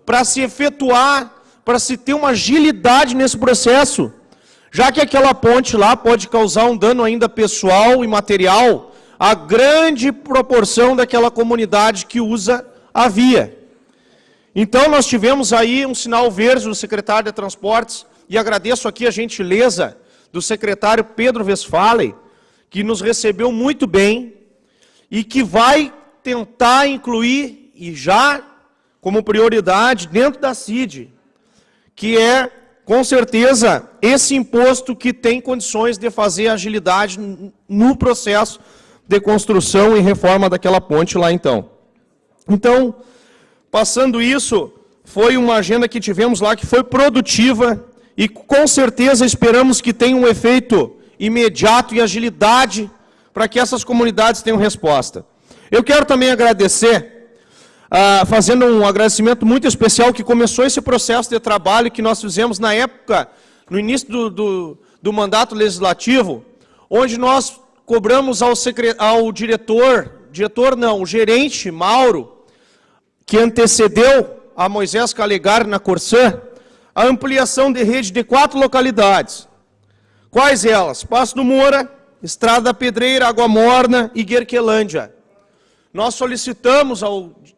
[SPEAKER 4] para se efetuar, para se ter uma agilidade nesse processo, já que aquela ponte lá pode causar um dano ainda pessoal e material à grande proporção daquela comunidade que usa a via. Então, nós tivemos aí um sinal verde do secretário de Transportes, e agradeço aqui a gentileza do secretário Pedro Westphalen, que nos recebeu muito bem, e que vai tentar incluir, e já como prioridade, dentro da CID, que é, com certeza, esse imposto que tem condições de fazer agilidade no processo de construção e reforma daquela ponte lá, então. Então, passando isso, foi uma agenda que tivemos lá que foi produtiva e, com certeza, esperamos que tenha um efeito imediato e agilidade para que essas comunidades tenham resposta. Eu quero também agradecer, fazendo um agradecimento muito especial, que começou esse processo de trabalho que nós fizemos na época, no início do mandato legislativo, onde nós cobramos ao o gerente Mauro, que antecedeu a Moisés Calegari na Corsã, a ampliação de rede de 4 localidades. Quais elas? Passo do Moura, Estrada da Pedreira, Água Morna e Guerquelândia. Nós solicitamos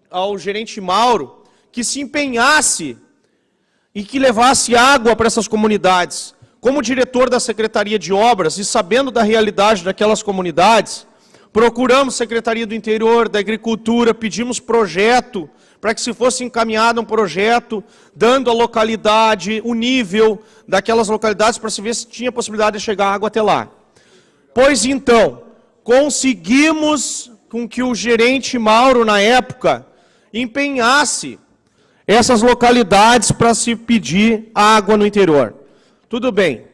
[SPEAKER 4] ao gerente Mauro que se empenhasse e que levasse água para essas comunidades. Como diretor da Secretaria de Obras e sabendo da realidade daquelas comunidades, Procuramos Secretaria do Interior, da Agricultura, pedimos projeto, para que se fosse encaminhado um projeto, dando a localidade, o nível daquelas localidades, para se ver se tinha possibilidade de chegar água até lá. Pois então, conseguimos com que o gerente Mauro, na época, empenhasse essas localidades para se pedir água no interior. Tudo bem.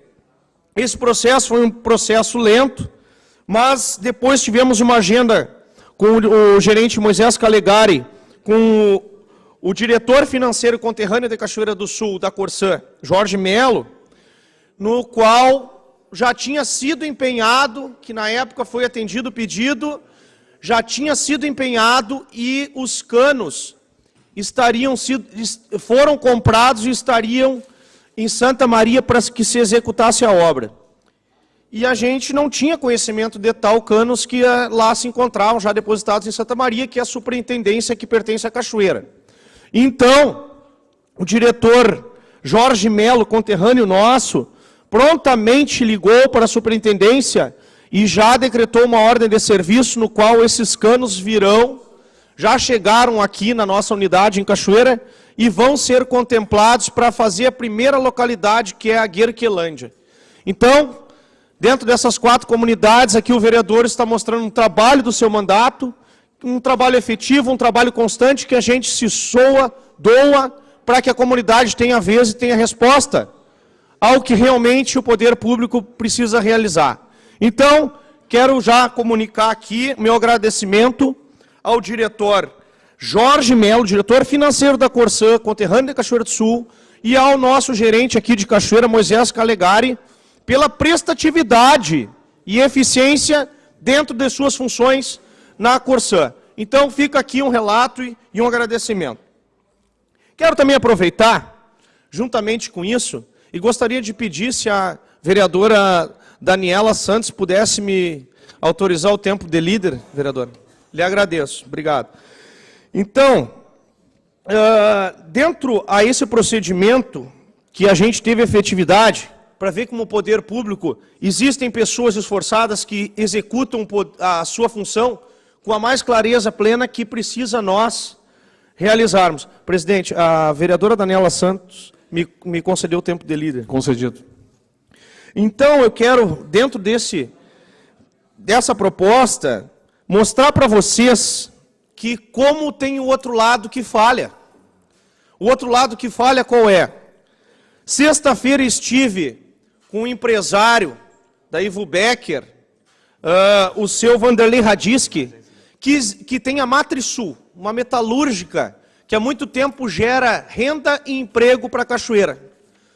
[SPEAKER 4] Esse processo foi um processo lento, mas depois tivemos uma agenda com o gerente Moisés Calegari, com o diretor financeiro conterrâneo de Cachoeira do Sul, da Corsã, Jorge Melo, no qual já tinha sido empenhado, que na época foi atendido o pedido, já tinha sido empenhado e os canos foram comprados e estariam em Santa Maria para que se executasse a obra. E a gente não tinha conhecimento de tal canos que lá se encontravam, já depositados em Santa Maria, que é a superintendência que pertence à Cachoeira. Então, o diretor Jorge Melo, conterrâneo nosso, prontamente ligou para a superintendência e já decretou uma ordem de serviço no qual esses canos virão, já chegaram aqui na nossa unidade em Cachoeira e vão ser contemplados para fazer a primeira localidade, que é a Guerquelândia. Então, dentro dessas 4 comunidades, aqui o vereador está mostrando um trabalho do seu mandato, um trabalho efetivo, um trabalho constante, que a gente se doa, para que a comunidade tenha vez e tenha resposta ao que realmente o poder público precisa realizar. Então, quero já comunicar aqui meu agradecimento ao diretor Jorge Melo, diretor financeiro da Corsã, conterrâneo de Cachoeira do Sul, e ao nosso gerente aqui de Cachoeira, Moisés Calegari, pela prestatividade e eficiência dentro de suas funções na Corsã. Então, fica aqui um relato e um agradecimento. Quero também aproveitar, juntamente com isso, e gostaria de pedir se a vereadora Daniela Santos pudesse me autorizar o tempo de líder, vereadora. Lhe agradeço. Obrigado. Então, dentro a esse procedimento que a gente teve efetividade, para ver como o poder público, existem pessoas esforçadas que executam a sua função com a mais clareza plena que precisa nós realizarmos. Presidente, a vereadora Daniela Santos me concedeu o tempo de líder.
[SPEAKER 1] Concedido.
[SPEAKER 4] Então, eu quero, dentro dessa proposta, mostrar para vocês que como tem o outro lado que falha. O outro lado que falha qual é? Sexta-feira estive com um empresário da Ivo Becker, o seu Vanderlei Radiski, que tem a Matrisul, uma metalúrgica que há muito tempo gera renda e emprego para a Cachoeira.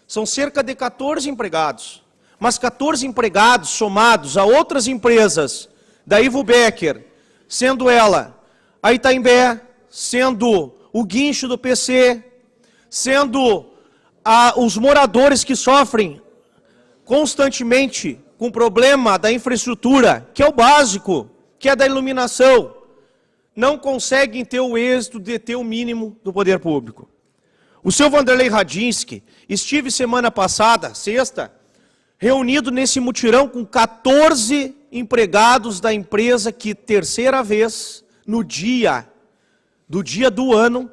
[SPEAKER 4] São cerca de 14 empregados. Mas 14 empregados somados a outras empresas da Ivo Becker, sendo ela a Itaimbé, sendo o guincho do PC, sendo os moradores que sofrem constantemente com o problema da infraestrutura, que é o básico, que é da iluminação, não conseguem ter o êxito de ter o mínimo do poder público. O seu Vanderlei Radinsky, estive semana passada, sexta, reunido nesse mutirão com 14 empregados da empresa que, terceira vez, no dia do ano,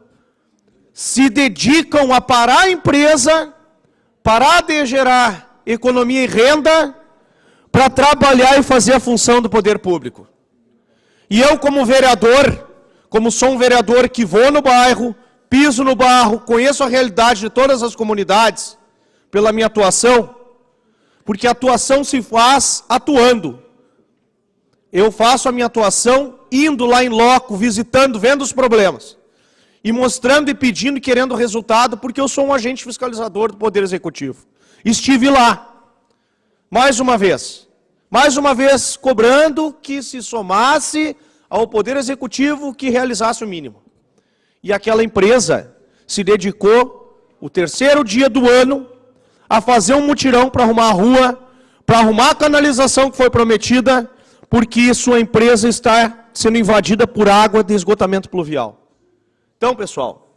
[SPEAKER 4] se dedicam a parar a empresa, parar de gerar economia e renda, para trabalhar e fazer a função do poder público. E eu, como vereador, como sou um vereador que vou no bairro, piso no barro, conheço a realidade de todas as comunidades, pela minha atuação, porque a atuação se faz atuando. Eu faço a minha atuação indo lá em loco, visitando, vendo os problemas, e mostrando e pedindo e querendo resultado, porque eu sou um agente fiscalizador do Poder Executivo. Estive lá, mais uma vez cobrando que se somasse ao Poder Executivo que realizasse o mínimo. E aquela empresa se dedicou, o terceiro dia do ano, a fazer um mutirão para arrumar a rua, para arrumar a canalização que foi prometida, porque sua empresa está sendo invadida por água de esgotamento pluvial. Então, pessoal,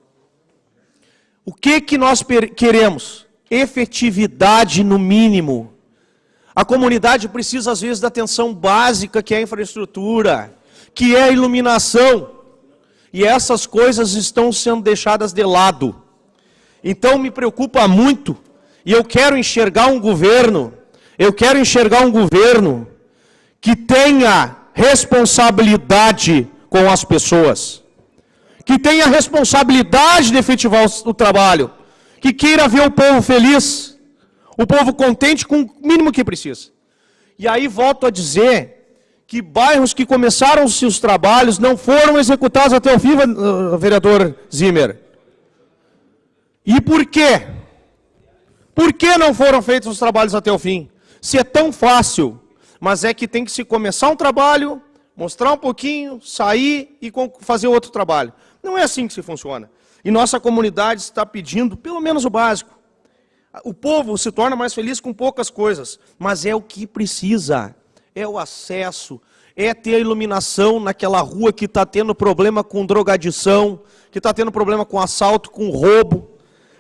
[SPEAKER 4] o que nós queremos? Efetividade no mínimo. A comunidade precisa, às vezes, da atenção básica, que é a infraestrutura, que é a iluminação. E essas coisas estão sendo deixadas de lado. Então, me preocupa muito, e eu quero enxergar um governo que tenha responsabilidade com as pessoas, que tenha responsabilidade de efetivar o trabalho, que queira ver o povo feliz, o povo contente com o mínimo que precisa. E aí volto a dizer que bairros que começaram os seus trabalhos não foram executados até o fim, vereador Zimmer. E por quê? Por que não foram feitos os trabalhos até o fim? Se é tão fácil, mas é que tem que se começar um trabalho, mostrar um pouquinho, sair e fazer outro trabalho. Não é assim que se funciona. E nossa comunidade está pedindo pelo menos o básico. O povo se torna mais feliz com poucas coisas, mas é o que precisa. É o acesso, é ter a iluminação naquela rua que está tendo problema com drogadição, que está tendo problema com assalto, com roubo.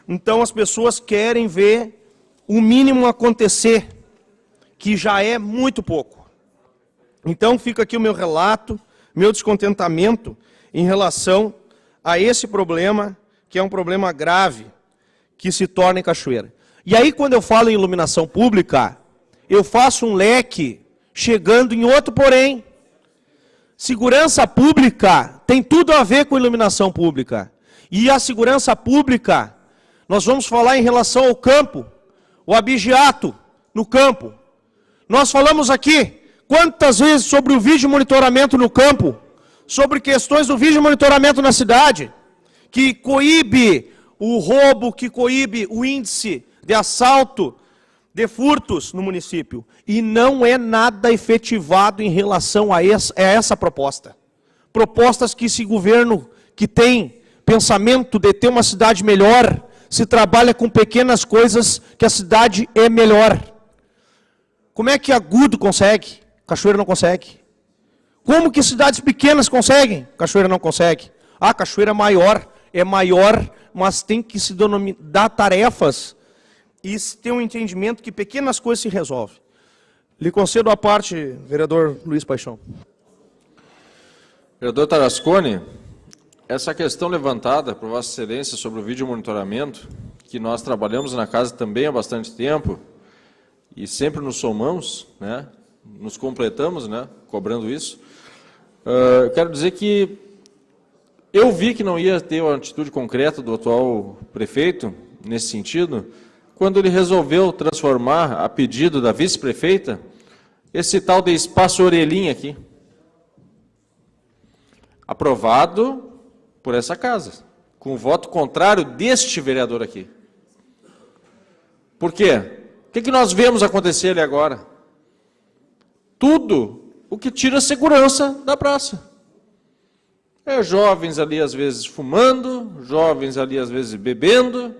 [SPEAKER 4] Então as pessoas querem ver o mínimo acontecer, que já é muito pouco. Então fica aqui o meu relato, meu descontentamento em relação a esse problema, que é um problema grave, que se torna em Cachoeira. E aí, quando eu falo em iluminação pública, eu faço um leque chegando em outro porém. Segurança pública tem tudo a ver com iluminação pública. E a segurança pública, nós vamos falar em relação ao campo, o abigeato no campo. Nós falamos aqui quantas vezes sobre o vídeo monitoramento no campo, sobre questões do vídeo monitoramento na cidade, que coíbe o roubo, que coíbe o índice de assalto, de furtos no município. E não é nada efetivado em relação a essa proposta. Propostas que esse governo que tem pensamento de ter uma cidade melhor, se trabalha com pequenas coisas que a cidade é melhor. Como é que Agudo consegue? Cachoeira não consegue. Como que cidades pequenas conseguem? Cachoeira não consegue. Ah, Cachoeira é maior, mas tem que se dar tarefas e ter um entendimento que pequenas coisas se resolvem. Lhe concedo a parte, vereador Luiz Paixão.
[SPEAKER 5] Vereador Tarasconi, essa questão levantada por Vossa Excelência sobre o vídeo monitoramento, que nós trabalhamos na casa também há bastante tempo, e sempre nos somamos, né, nos completamos, né, cobrando isso, quero dizer que eu vi que não ia ter uma atitude concreta do atual prefeito, nesse sentido, quando ele resolveu transformar, a pedido da vice-prefeita, esse tal de espaço orelhinha aqui. Aprovado por essa casa, com o voto contrário deste vereador aqui. Por quê? O que nós vemos acontecer ali agora? Tudo o que tira a segurança da praça. É jovens ali, às vezes, fumando, jovens ali, às vezes, bebendo,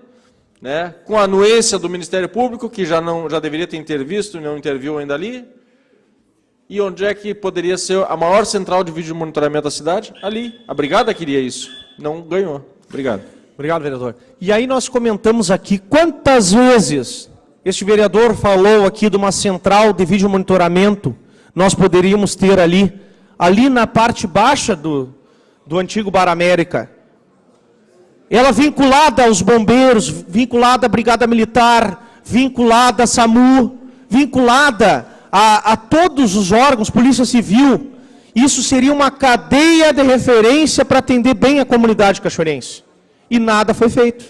[SPEAKER 5] né, com a anuência do Ministério Público, que já deveria ter intervisto e não interviu ainda ali. E onde é que poderia ser a maior central de vídeo monitoramento da cidade? Ali. A Brigada queria isso. Não ganhou. Obrigado.
[SPEAKER 4] Obrigado, vereador. E aí nós comentamos aqui quantas vezes este vereador falou aqui de uma central de vídeo monitoramento nós poderíamos ter ali na parte baixa do antigo Bar América. Ela vinculada aos bombeiros, vinculada à Brigada Militar, vinculada à SAMU, vinculada a todos os órgãos, Polícia Civil. Isso seria uma cadeia de referência para atender bem a comunidade cachoeirense. E nada foi feito.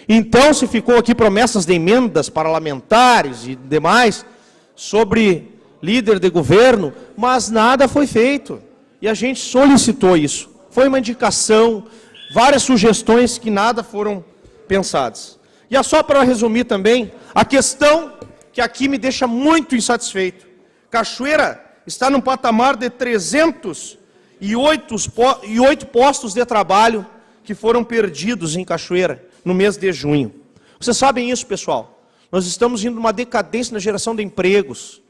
[SPEAKER 4] Então, se ficou aqui promessas de emendas parlamentares e demais sobre líder de governo, mas nada foi feito. E a gente solicitou isso. Foi uma indicação, várias sugestões que nada foram pensadas. E é só para resumir também, a questão que aqui me deixa muito insatisfeito. Cachoeira está num patamar de 308 postos de trabalho que foram perdidos em Cachoeira no mês de junho. Vocês sabem isso, pessoal? Nós estamos indo numa decadência na geração de empregos.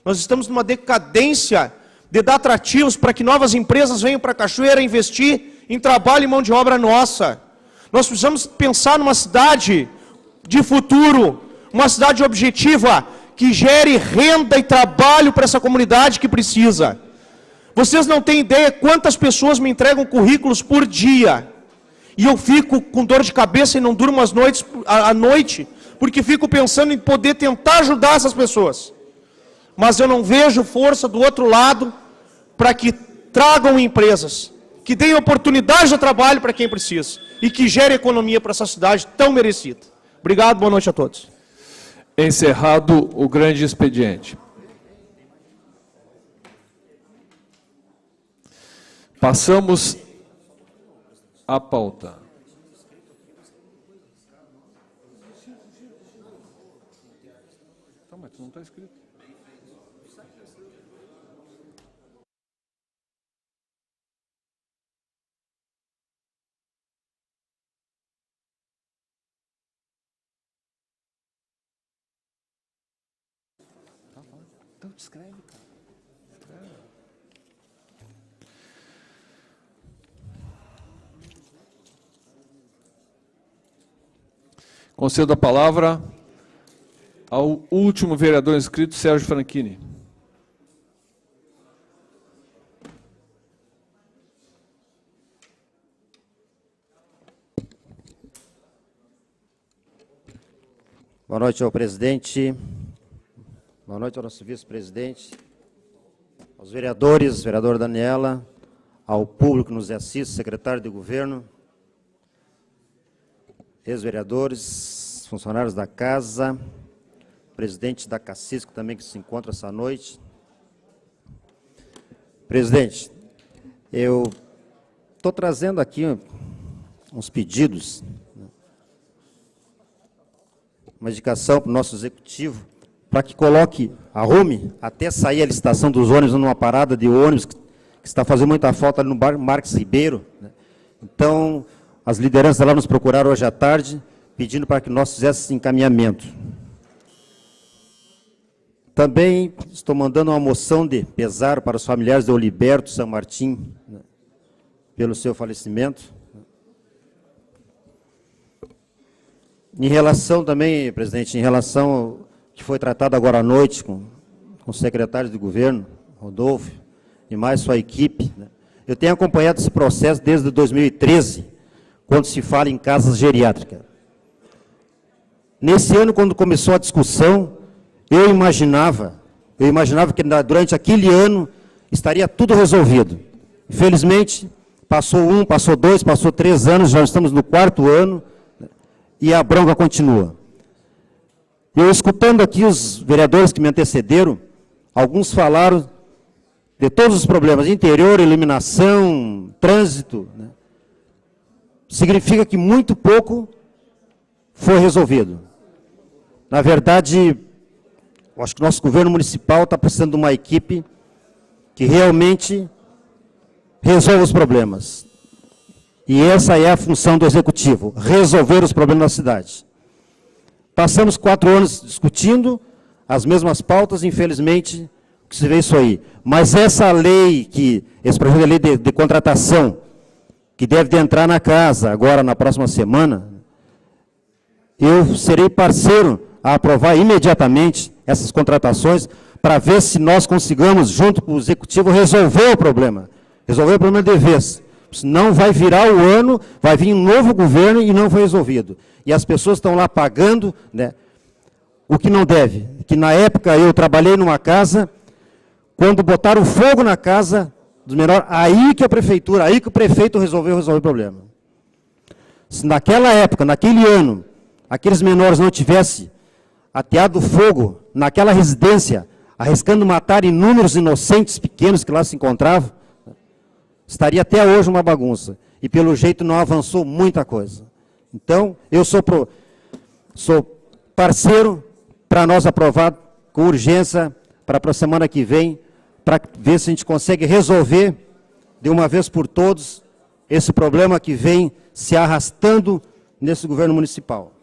[SPEAKER 4] Nós estamos numa decadência de dar atrativos para que novas empresas venham para Cachoeira investir em trabalho e mão de obra nossa. Nós precisamos pensar numa cidade de futuro, uma cidade objetiva, que gere renda e trabalho para essa comunidade que precisa. Vocês não têm ideia quantas pessoas me entregam currículos por dia. E eu fico com dor de cabeça e não durmo as noites, à noite, porque fico pensando em poder tentar ajudar essas pessoas. Mas eu não vejo força do outro lado para que tragam empresas, que deem oportunidade de trabalho para quem precisa e que gere economia para essa cidade tão merecida. Obrigado, boa noite a todos.
[SPEAKER 1] Encerrado o grande expediente. Passamos à pauta. Mas não está escrito. Então escreve, cara. Escreve. Concedo a palavra ao último vereador inscrito, Sérgio Franchini.
[SPEAKER 3] Boa noite ao presidente, boa noite ao nosso vice-presidente, aos vereadores, vereadora Daniela, ao público que nos assiste, secretário de governo, ex-vereadores, funcionários da casa, presidente da Cacisco também que se encontra essa noite. Presidente, eu estou trazendo aqui uns pedidos, uma indicação para o nosso executivo, para que coloque, arrume, até sair a licitação dos ônibus numa parada de ônibus, que está fazendo muita falta ali no bairro Marques Ribeiro. Então, as lideranças lá nos procuraram hoje à tarde, pedindo para que nós fizéssemos esse encaminhamento. Também estou mandando uma moção de pesar para os familiares de Oliberto San Martín, pelo seu falecimento. Em relação também, presidente, em relação ao que foi tratado agora à noite com o secretário de governo, Rodolfo, e mais sua equipe, eu tenho acompanhado esse processo desde 2013, quando se fala em casas geriátricas. Nesse ano, quando começou a discussão, eu imaginava que durante aquele ano estaria tudo resolvido. Infelizmente, passou 1, passou 2, passou 3 anos, já estamos no 4º ano, e a bronca continua. Eu, escutando aqui os vereadores que me antecederam, alguns falaram de todos os problemas, interior, iluminação, trânsito, significa que muito pouco foi resolvido. Na verdade, eu acho que o nosso governo municipal está precisando de uma equipe que realmente resolva os problemas. E essa é a função do executivo, resolver os problemas da cidade. Passamos 4 anos discutindo as mesmas pautas, infelizmente, que se vê isso aí. Mas essa lei, esse projeto de lei de contratação, que deve de entrar na casa agora na próxima semana, eu serei parceiro a aprovar imediatamente essas contratações para ver se nós consigamos, junto com o executivo, resolver o problema de vez. Senão vai virar o ano, vai vir um novo governo e não foi resolvido. E as pessoas estão lá pagando, o que não deve. Que na época eu trabalhei numa casa, quando botaram fogo na casa dos menores, aí que o prefeito resolveu o problema. Se naquela época, naquele ano, aqueles menores não tivessem ateado fogo naquela residência, arriscando matar inúmeros inocentes pequenos que lá se encontravam, estaria até hoje uma bagunça. E pelo jeito não avançou muita coisa. Então, eu sou parceiro para nós aprovar com urgência para a semana que vem, para ver se a gente consegue resolver de uma vez por todos esse problema que vem se arrastando nesse governo municipal.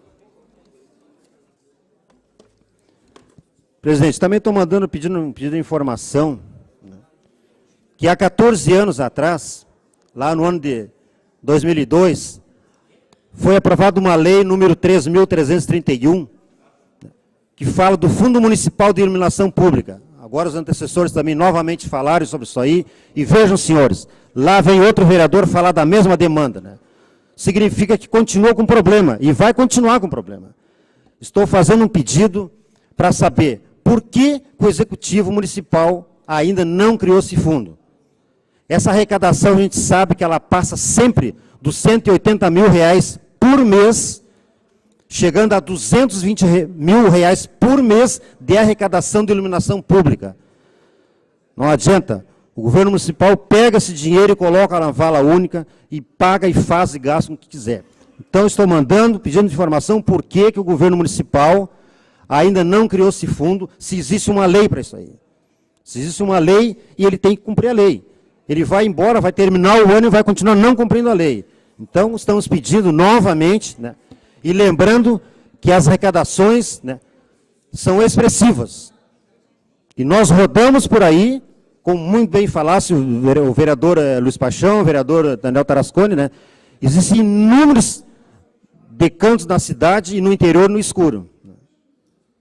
[SPEAKER 3] Presidente, também estou pedindo informação, que há 14 anos atrás, lá no ano de 2002, foi aprovada uma lei número 3.331, que fala do Fundo Municipal de Iluminação Pública. Agora os antecessores também novamente falaram sobre isso aí. E vejam, senhores, lá vem outro vereador falar da mesma demanda, né? Significa que continua com problema, e vai continuar com problema. Estou fazendo um pedido para saber por que o Executivo Municipal ainda não criou esse fundo. Essa arrecadação, a gente sabe que ela passa sempre dos R$180 mil por mês, chegando a R$220 mil por mês de arrecadação de iluminação pública. Não adianta. O governo municipal pega esse dinheiro e coloca na vala única e paga e faz e gasta o que quiser. Então, estou pedindo informação por que o governo municipal ainda não criou esse fundo, se existe uma lei para isso aí. Se existe uma lei, e ele tem que cumprir a lei. Ele vai embora, vai terminar o ano e vai continuar não cumprindo a lei. Então, estamos pedindo novamente, né, e lembrando que as arrecadações, né, são expressivas. E nós rodamos por aí, como muito bem falasse o vereador Luiz Paixão, o vereador Daniel Tarasconi, né, existem inúmeros decantos na cidade e no interior no escuro.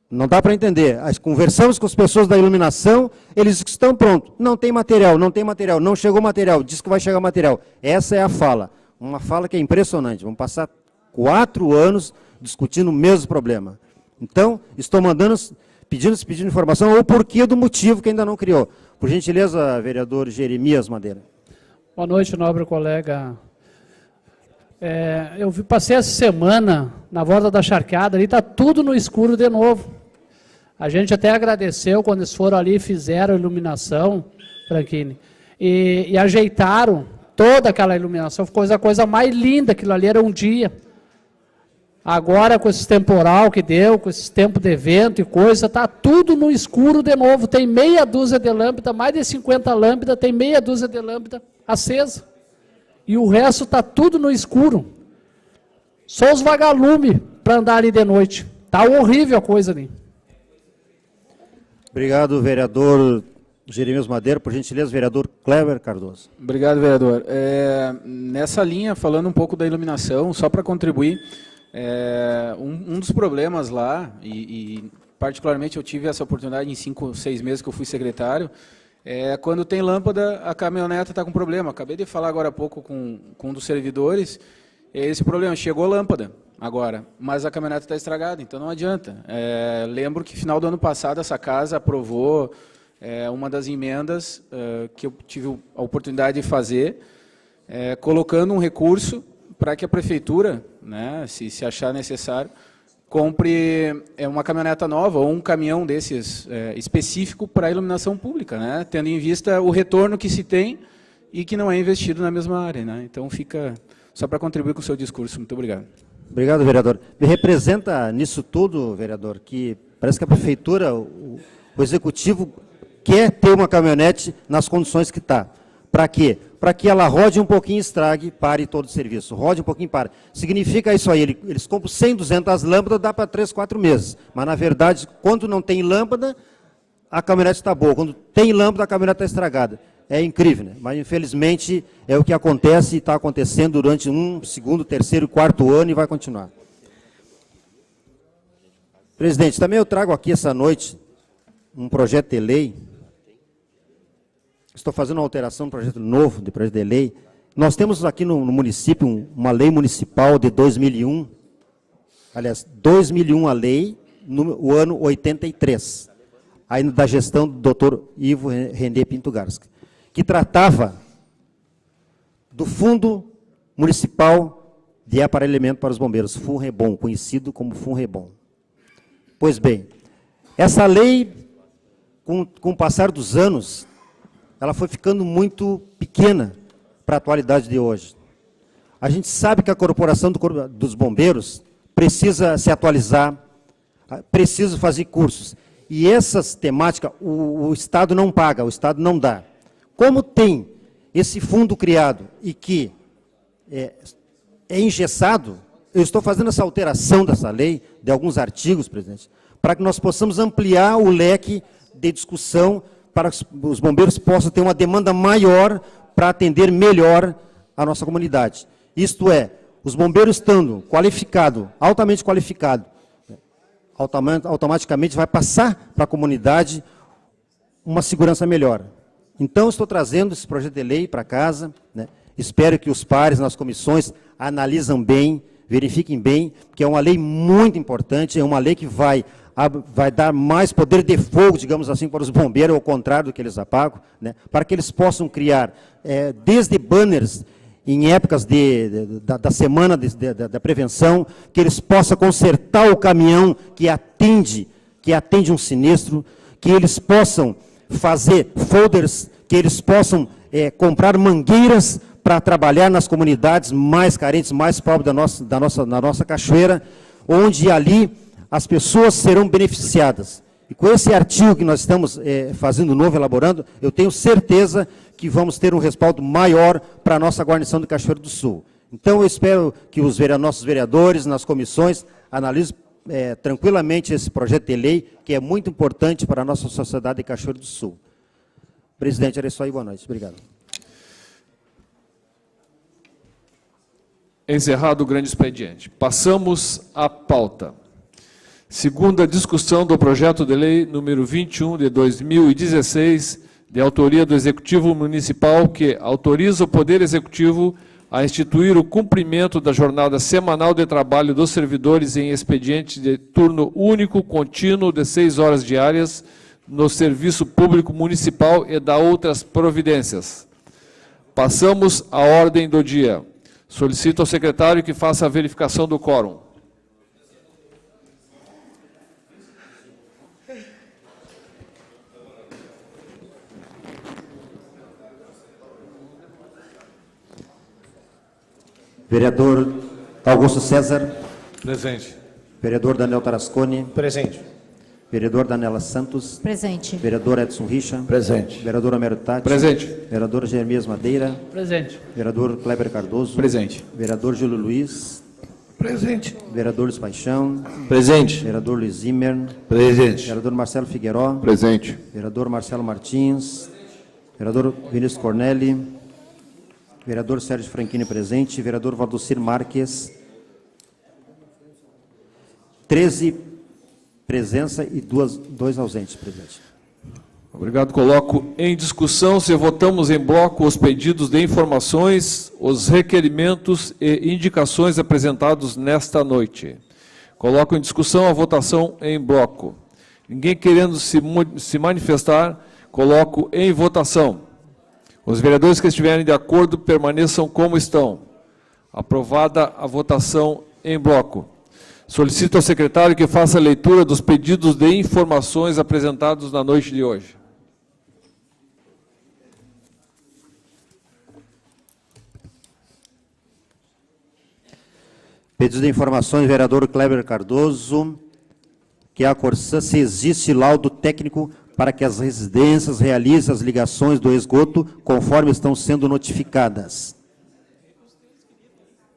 [SPEAKER 3] Não dá para entender. Conversamos com as pessoas da iluminação, eles dizem que estão prontos. Não tem material, não chegou material, diz que vai chegar material. Essa é a fala. Uma fala que é impressionante. Vamos passar 4 anos discutindo o mesmo problema. Então, estou pedindo informação, o porquê do motivo que ainda não criou. Por gentileza, vereador Jeremias Madeira.
[SPEAKER 9] Boa noite, nobre colega. Eu passei essa semana na volta da charqueada, ali está tudo no escuro de novo. A gente até agradeceu quando eles foram ali e fizeram a iluminação, Franchini, e ajeitaram toda aquela iluminação, ficou a coisa mais linda, aquilo ali era um dia. Agora, com esse temporal que deu, com esse tempo de evento e coisa, está tudo no escuro de novo, tem meia dúzia de lâmpada, mais de 50 lâmpadas, tem meia dúzia de lâmpada acesa. E o resto está tudo no escuro. Só os vagalumes para andar ali de noite. Está horrível a coisa ali.
[SPEAKER 3] Obrigado, vereador Jeremias Madeira. Por gentileza, vereador Cleber Cardoso.
[SPEAKER 2] Obrigado, vereador. Nessa linha, falando um pouco da iluminação, só para contribuir, um dos problemas lá, e particularmente eu tive essa oportunidade em 5, 6 meses que eu fui secretário, quando tem lâmpada, a caminhoneta está com problema. Acabei de falar agora há pouco com um dos servidores, esse problema, chegou a lâmpada agora, mas a caminhoneta está estragada, então não adianta. Lembro que final do ano passado essa casa aprovou uma das emendas que eu tive a oportunidade de fazer, colocando um recurso para que a prefeitura, né, se achar necessário, compre uma caminhoneta nova ou um caminhão desses específico para a iluminação pública, né, tendo em vista o retorno que se tem e que não é investido na mesma área, né. Então fica só para contribuir com o seu discurso. Muito obrigado.
[SPEAKER 3] Obrigado, vereador. Me representa nisso tudo, vereador, que parece que a prefeitura, o executivo quer ter uma caminhonete nas condições que está. Para quê? Para que ela rode um pouquinho, estrague, pare todo o serviço. Rode um pouquinho, pare. Significa isso aí, eles compram 100, 200 lâmpadas, dá para 3, 4 meses. Mas, na verdade, quando não tem lâmpada, a caminhonete está boa. Quando tem lâmpada, a caminhonete está estragada. É incrível, né? Mas, infelizmente, é o que acontece e está acontecendo durante 1, 2º, 3º, 4º ano e vai continuar. Presidente, também eu trago aqui essa noite um projeto de lei. Estou fazendo uma alteração no projeto novo de projeto de lei. Nós temos aqui no município uma lei municipal de 2001. Aliás, 2001 a lei, o ano 83. Ainda da gestão do Dr. Ivo René Pinto Garski, que tratava do Fundo Municipal de Aparelhamento para os Bombeiros, FUNREBOM, conhecido como FUNREBOM. Pois bem, essa lei, com o passar dos anos, ela foi ficando muito pequena para a atualidade de hoje. A gente sabe que a Corporação dos Bombeiros precisa se atualizar, precisa fazer cursos. E essas temáticas, o Estado não paga, o Estado não dá. Como tem esse fundo criado e que é engessado, eu estou fazendo essa alteração dessa lei, de alguns artigos, presidente, para que nós possamos ampliar o leque de discussão, para que os bombeiros possam ter uma demanda maior para atender melhor a nossa comunidade. Isto é, os bombeiros estando qualificados, altamente qualificados, automaticamente vai passar para a comunidade uma segurança melhor. Então, estou trazendo esse projeto de lei para casa, né? Espero que os pares nas comissões analisem bem, verifiquem bem, que é uma lei muito importante, é uma lei que vai dar mais poder de fogo, digamos assim, para os bombeiros, ao contrário do que eles apagam, né? Para que eles possam criar, desde banners, em épocas da semana da prevenção, que eles possam consertar o caminhão que atende um sinistro, que eles possam fazer folders, que eles possam comprar mangueiras para trabalhar nas comunidades mais carentes, mais pobres da nossa cachoeira, onde ali as pessoas serão beneficiadas. E com esse artigo que nós estamos fazendo novo, elaborando, eu tenho certeza que vamos ter um respaldo maior para a nossa guarnição de Cachoeiro do Sul. Então, eu espero que os nossos vereadores, nas comissões, analisem tranquilamente esse projeto de lei, que é muito importante para a nossa sociedade de Cachoeiro do Sul. Presidente, era isso aí, boa noite. Obrigado.
[SPEAKER 1] Encerrado o grande expediente. Passamos à pauta. Segunda discussão do projeto de lei número 21 de 2016, de autoria do Executivo Municipal, que autoriza o Poder Executivo a instituir o cumprimento da jornada semanal de trabalho dos servidores em expediente de turno único contínuo de 6 horas diárias no Serviço Público Municipal e da outras providências. Passamos à ordem do dia. Solicito ao secretário que faça a verificação do quórum.
[SPEAKER 3] Vereador Augusto César.
[SPEAKER 8] Presente.
[SPEAKER 3] Vereador Daniel Tarasconi.
[SPEAKER 4] Presente.
[SPEAKER 3] Vereador Daniela Santos.
[SPEAKER 10] Presente.
[SPEAKER 3] Vereador Edson Richa.
[SPEAKER 6] Presente.
[SPEAKER 3] Vereador Homero Tati.
[SPEAKER 1] Presente.
[SPEAKER 3] Vereador Jeremias Madeira.
[SPEAKER 9] Presente.
[SPEAKER 3] Vereador Kleber Cardoso.
[SPEAKER 2] Presente.
[SPEAKER 3] Vereador Júlio Luiz.
[SPEAKER 7] Presente.
[SPEAKER 3] Vereador Luiz Paixão.
[SPEAKER 6] Presente.
[SPEAKER 3] Vereador Luiz Zimmer.
[SPEAKER 6] Presente.
[SPEAKER 3] Vereador Marcelo Figueiró.
[SPEAKER 6] Presente.
[SPEAKER 3] Vereador Marcelo Martins. Vereador Vinícius Cornelli. Vereador Sérgio Franchini presente. Vereador Valdocir Marques. 13 presença e 2 ausentes, presidente.
[SPEAKER 1] Obrigado. Coloco em discussão se votamos em bloco os pedidos de informações, os requerimentos e indicações apresentados nesta noite. Coloco em discussão a votação em bloco. Ninguém querendo se manifestar, coloco em votação. Os vereadores que estiverem de acordo permaneçam como estão. Aprovada a votação em bloco. Solicito ao secretário que faça a leitura dos pedidos de informações apresentados na noite de hoje.
[SPEAKER 3] Pedido de informações, vereador Kleber Cardoso, que a Corsã, se existe laudo técnico para que as residências realizem as ligações do esgoto conforme estão sendo notificadas.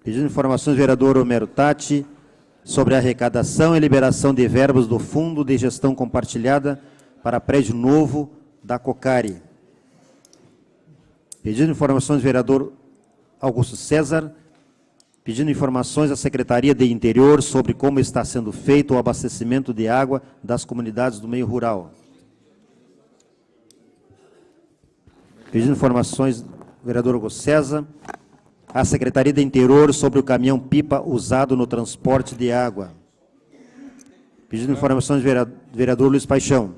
[SPEAKER 3] Pedido de informações, vereador Homero Tati, sobre a arrecadação e liberação de verbas do Fundo de Gestão Compartilhada para prédio novo da Cocari. Pedido de informações, vereador Augusto César, pedindo informações à Secretaria de Interior sobre como está sendo feito o abastecimento de água das comunidades do meio rural. Pedindo informações, vereador Augusto César, à Secretaria de Interior sobre o caminhão-pipa usado no transporte de água. Pedindo informações, vereador Luiz Paixão,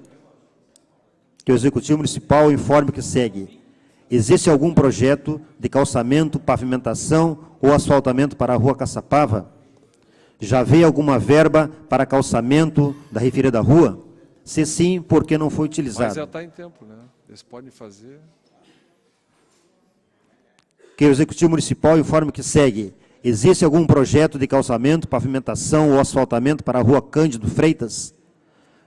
[SPEAKER 3] que o Executivo Municipal informe o que segue. Existe algum projeto de calçamento, pavimentação ou asfaltamento para a rua Caçapava? Já veio alguma verba para calçamento da referida rua? Se sim, por que não foi utilizado?
[SPEAKER 1] Mas já está em tempo, né? Eles podem fazer...
[SPEAKER 3] Que o Executivo Municipal informe o que segue. Existe algum projeto de calçamento, pavimentação ou asfaltamento para a rua Cândido Freitas?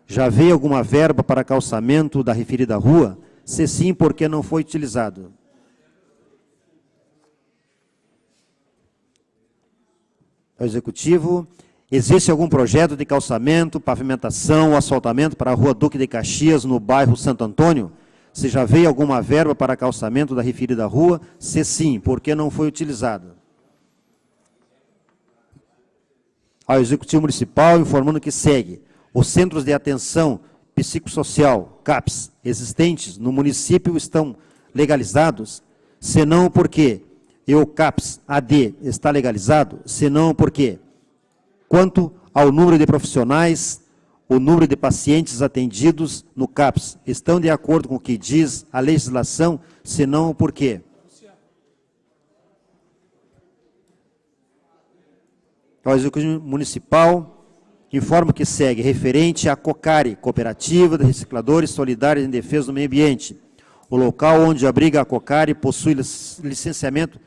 [SPEAKER 3] Já veio alguma verba para calçamento da referida rua? Se sim, por que não foi utilizado? Ao Executivo, existe algum projeto de calçamento, pavimentação ou asfaltamento para a rua Duque de Caxias, no bairro Santo Antônio? Se já veio alguma verba para calçamento da referida rua? Se sim, por que não foi utilizado? Ao Executivo Municipal, informando que segue. os centros de atenção psicossocial, CAPS, existentes no município estão legalizados, senão porque o CAPS AD está legalizado, senão porque, quanto ao número de profissionais, o número de pacientes atendidos no CAPS estão de acordo com o que diz a legislação, senão porque o Executivo Municipal informa que segue referente à COCARI, Cooperativa de Recicladores Solidários em Defesa do Meio Ambiente. O local onde abriga a COCARI possui licenciamento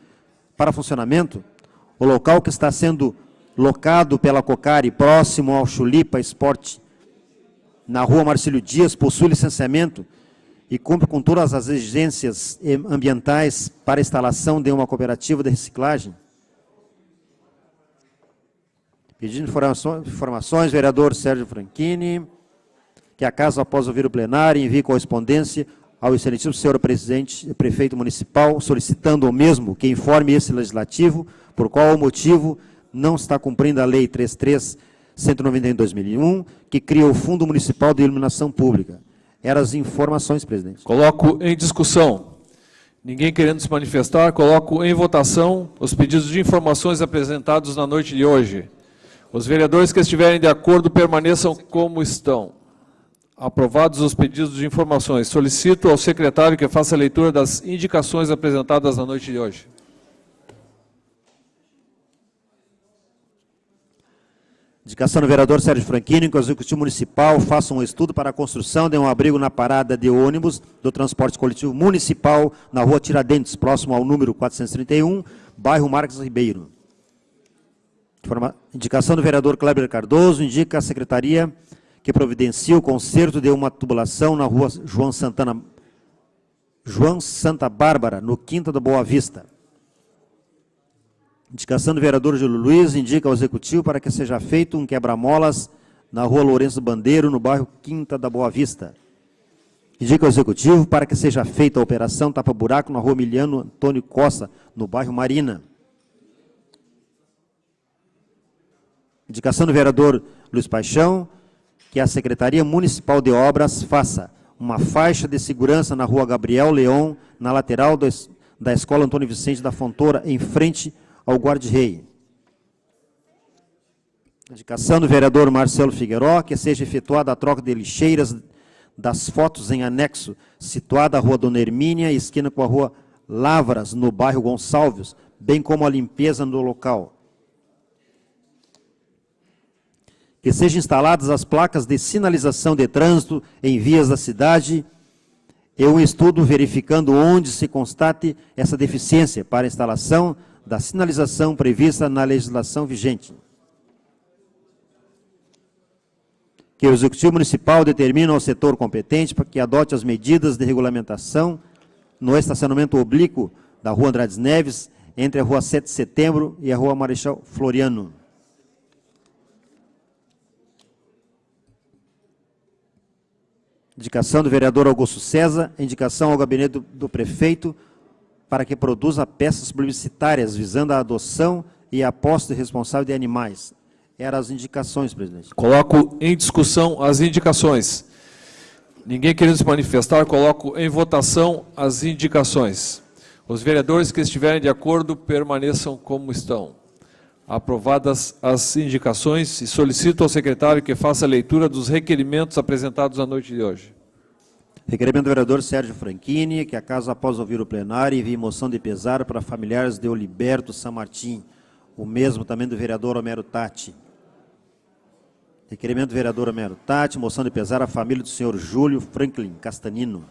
[SPEAKER 3] para funcionamento. O local que está sendo locado pela COCARI, próximo ao Chulipa Esporte, na rua Marcílio Dias, possui licenciamento e cumpre com todas as exigências ambientais para a instalação de uma cooperativa de reciclagem. Pedindo informações, vereador Sérgio Franchini, que a casa, após ouvir o plenário, envie correspondência ao excelentíssimo senhor presidente, prefeito municipal, solicitando o mesmo que informe esse legislativo, por qual o motivo não está cumprindo a Lei 33.191 de 2001, que cria o Fundo Municipal de Iluminação Pública. Eram as informações, presidente.
[SPEAKER 1] Coloco em discussão. Ninguém querendo se manifestar, coloco em votação os pedidos de informações apresentados na noite de hoje. Os vereadores que estiverem de acordo permaneçam como estão. Aprovados os pedidos de informações, solicito ao secretário que faça a leitura das indicações apresentadas na noite de hoje.
[SPEAKER 3] Indicação do vereador Sérgio Franchini, que o Executivo Municipal faça um estudo para a construção de um abrigo na parada de ônibus do transporte coletivo municipal na rua Tiradentes, próximo ao número 431, bairro Marques Ribeiro. Indicação do vereador Kleber Cardoso, indica a secretaria que providencia o conserto de uma tubulação na rua João Santa Bárbara, no Quinta da Boa Vista. Indicação do vereador Júlio Luiz, indica ao Executivo para que seja feito um quebra-molas na rua Lourenço Bandeiro, no bairro Quinta da Boa Vista. Indica ao Executivo para que seja feita a operação tapa-buraco na rua Emiliano Antônio Costa, no bairro Marina. Indicação do vereador Luiz Paixão, que a Secretaria Municipal de Obras faça uma faixa de segurança na rua Gabriel Leão, na lateral da Escola Antônio Vicente da Fontoura, em frente ao Guarda-Rei. Indicação do vereador Marcelo Figueiró, que seja efetuada a troca de lixeiras das fotos em anexo, situada a rua Dona Hermínia, esquina com a rua Lavras, no bairro Gonçalves, bem como a limpeza no local. Que sejam instaladas as placas de sinalização de trânsito em vias da cidade e um estudo verificando onde se constate essa deficiência para a instalação da sinalização prevista na legislação vigente. Que o Executivo Municipal determine ao setor competente para que adote as medidas de regulamentação no estacionamento oblíquo da Rua Andrades Neves, entre a Rua 7 de Setembro e a Rua Marechal Floriano. Indicação do vereador Augusto César, indicação ao gabinete do prefeito para que produza peças publicitárias visando a adoção e a posse responsável de animais. Eram as indicações, presidente.
[SPEAKER 1] Coloco em discussão as indicações. Ninguém querendo se manifestar, coloco em votação as indicações. Os vereadores que estiverem de acordo permaneçam como estão. Aprovadas as indicações, e solicito ao secretário que faça a leitura dos requerimentos apresentados na noite de hoje.
[SPEAKER 3] Requerimento do vereador Sérgio Franchini, que a casa, após ouvir o plenário, envie moção de pesar para familiares de Oliberto San Martin. O mesmo também do vereador Homero Tati. Requerimento do vereador Homero Tati, moção de pesar à família do senhor Júlio Franklin Castanino.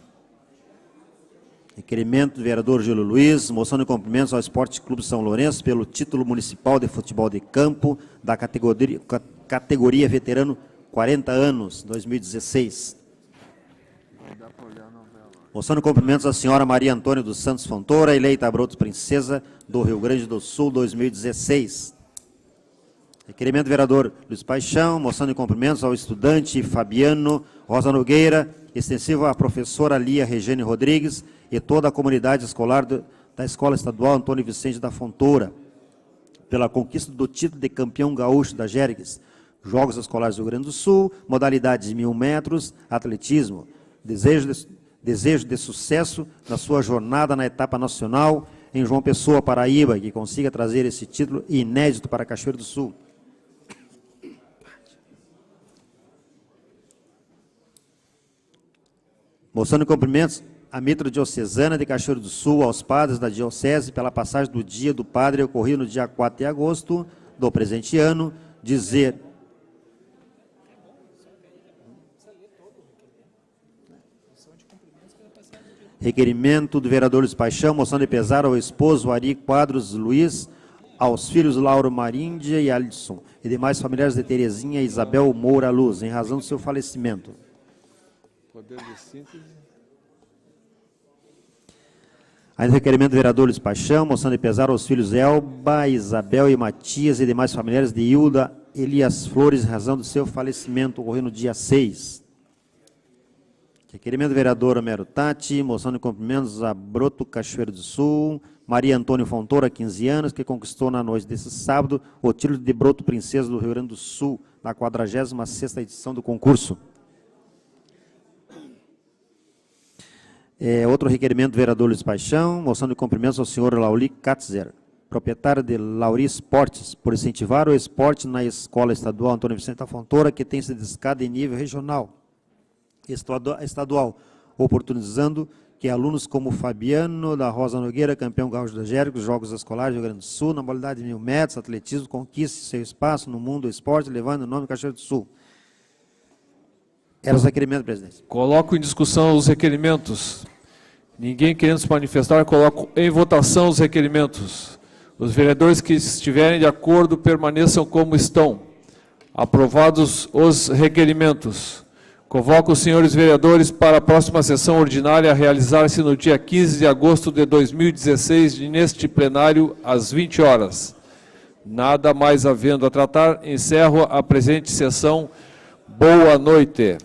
[SPEAKER 3] Requerimento do vereador Júlio Luiz, moção de cumprimentos ao Esporte Clube São Lourenço pelo título municipal de futebol de campo da categoria veterano 40 anos, 2016. Moção de cumprimentos à senhora Maria Antônia dos Santos Fontoura, eleita Brotos Princesa do Rio Grande do Sul, 2016. Requerimento do vereador Luiz Paixão, moção de cumprimentos ao estudante Fabiano Rosa Nogueira, extensivo à professora Lia Regine Rodrigues e toda a comunidade escolar da Escola Estadual Antônio Vicente da Fontoura, pela conquista do título de campeão gaúcho da Jergues, Jogos Escolares do Rio Grande do Sul, modalidade de 1.000 metros, atletismo. Desejo de sucesso na sua jornada na etapa nacional em João Pessoa, Paraíba, que consiga trazer esse título inédito para Cachoeiro do Sul. Mostrando cumprimentos à mitra diocesana de Cachoeiro do Sul, aos padres da diocese, pela passagem do Dia do Padre ocorrido no dia 4 de agosto do presente ano, dizer... Requerimento do vereador Luiz Paixão, moção de pesar ao esposo Ari Quadros Luiz, aos filhos Lauro Maríndia e Alisson, e demais familiares de Terezinha e Isabel Moura Luz, em razão do seu falecimento.
[SPEAKER 1] Poder de síntese.
[SPEAKER 3] Ainda requerimento do vereador Luiz Paixão, moção de pesar aos filhos Elba, Isabel e Matias, e demais familiares de Hilda Elias Flores, em razão do seu falecimento, ocorrendo no dia 6. Requerimento do vereador Homero Tati, moção de cumprimentos a Broto Cachoeiro do Sul, Maria Antônio Fontoura, 15 anos, que conquistou na noite desse sábado o título de Broto Princesa do Rio Grande do Sul, na 46ª edição do concurso. Outro requerimento do vereador Luiz Paixão, moção de cumprimentos ao senhor Lauli Katzer, proprietário de Lauri Esportes, por incentivar o esporte na Escola Estadual Antônio Vicente da Fontoura, que tem se destacado em nível regional estadual, oportunizando que alunos como Fabiano da Rosa Nogueira, campeão gaúcho da Jérico, Jogos Escolares do Rio Grande do Sul, na modalidade de 1.000 metros, atletismo, conquiste seu espaço no mundo do esporte, levando o nome de Cachoeiro do Sul. Era os requerimentos, presidente.
[SPEAKER 1] Coloco em discussão os requerimentos. Ninguém querendo se manifestar, coloco em votação os requerimentos. Os vereadores que estiverem de acordo permaneçam como estão. Aprovados os requerimentos. Convoco os senhores vereadores para a próxima sessão ordinária a realizar-se no dia 15 de agosto de 2016, neste plenário, às 20 horas. Nada mais havendo a tratar, encerro a presente sessão. Boa noite.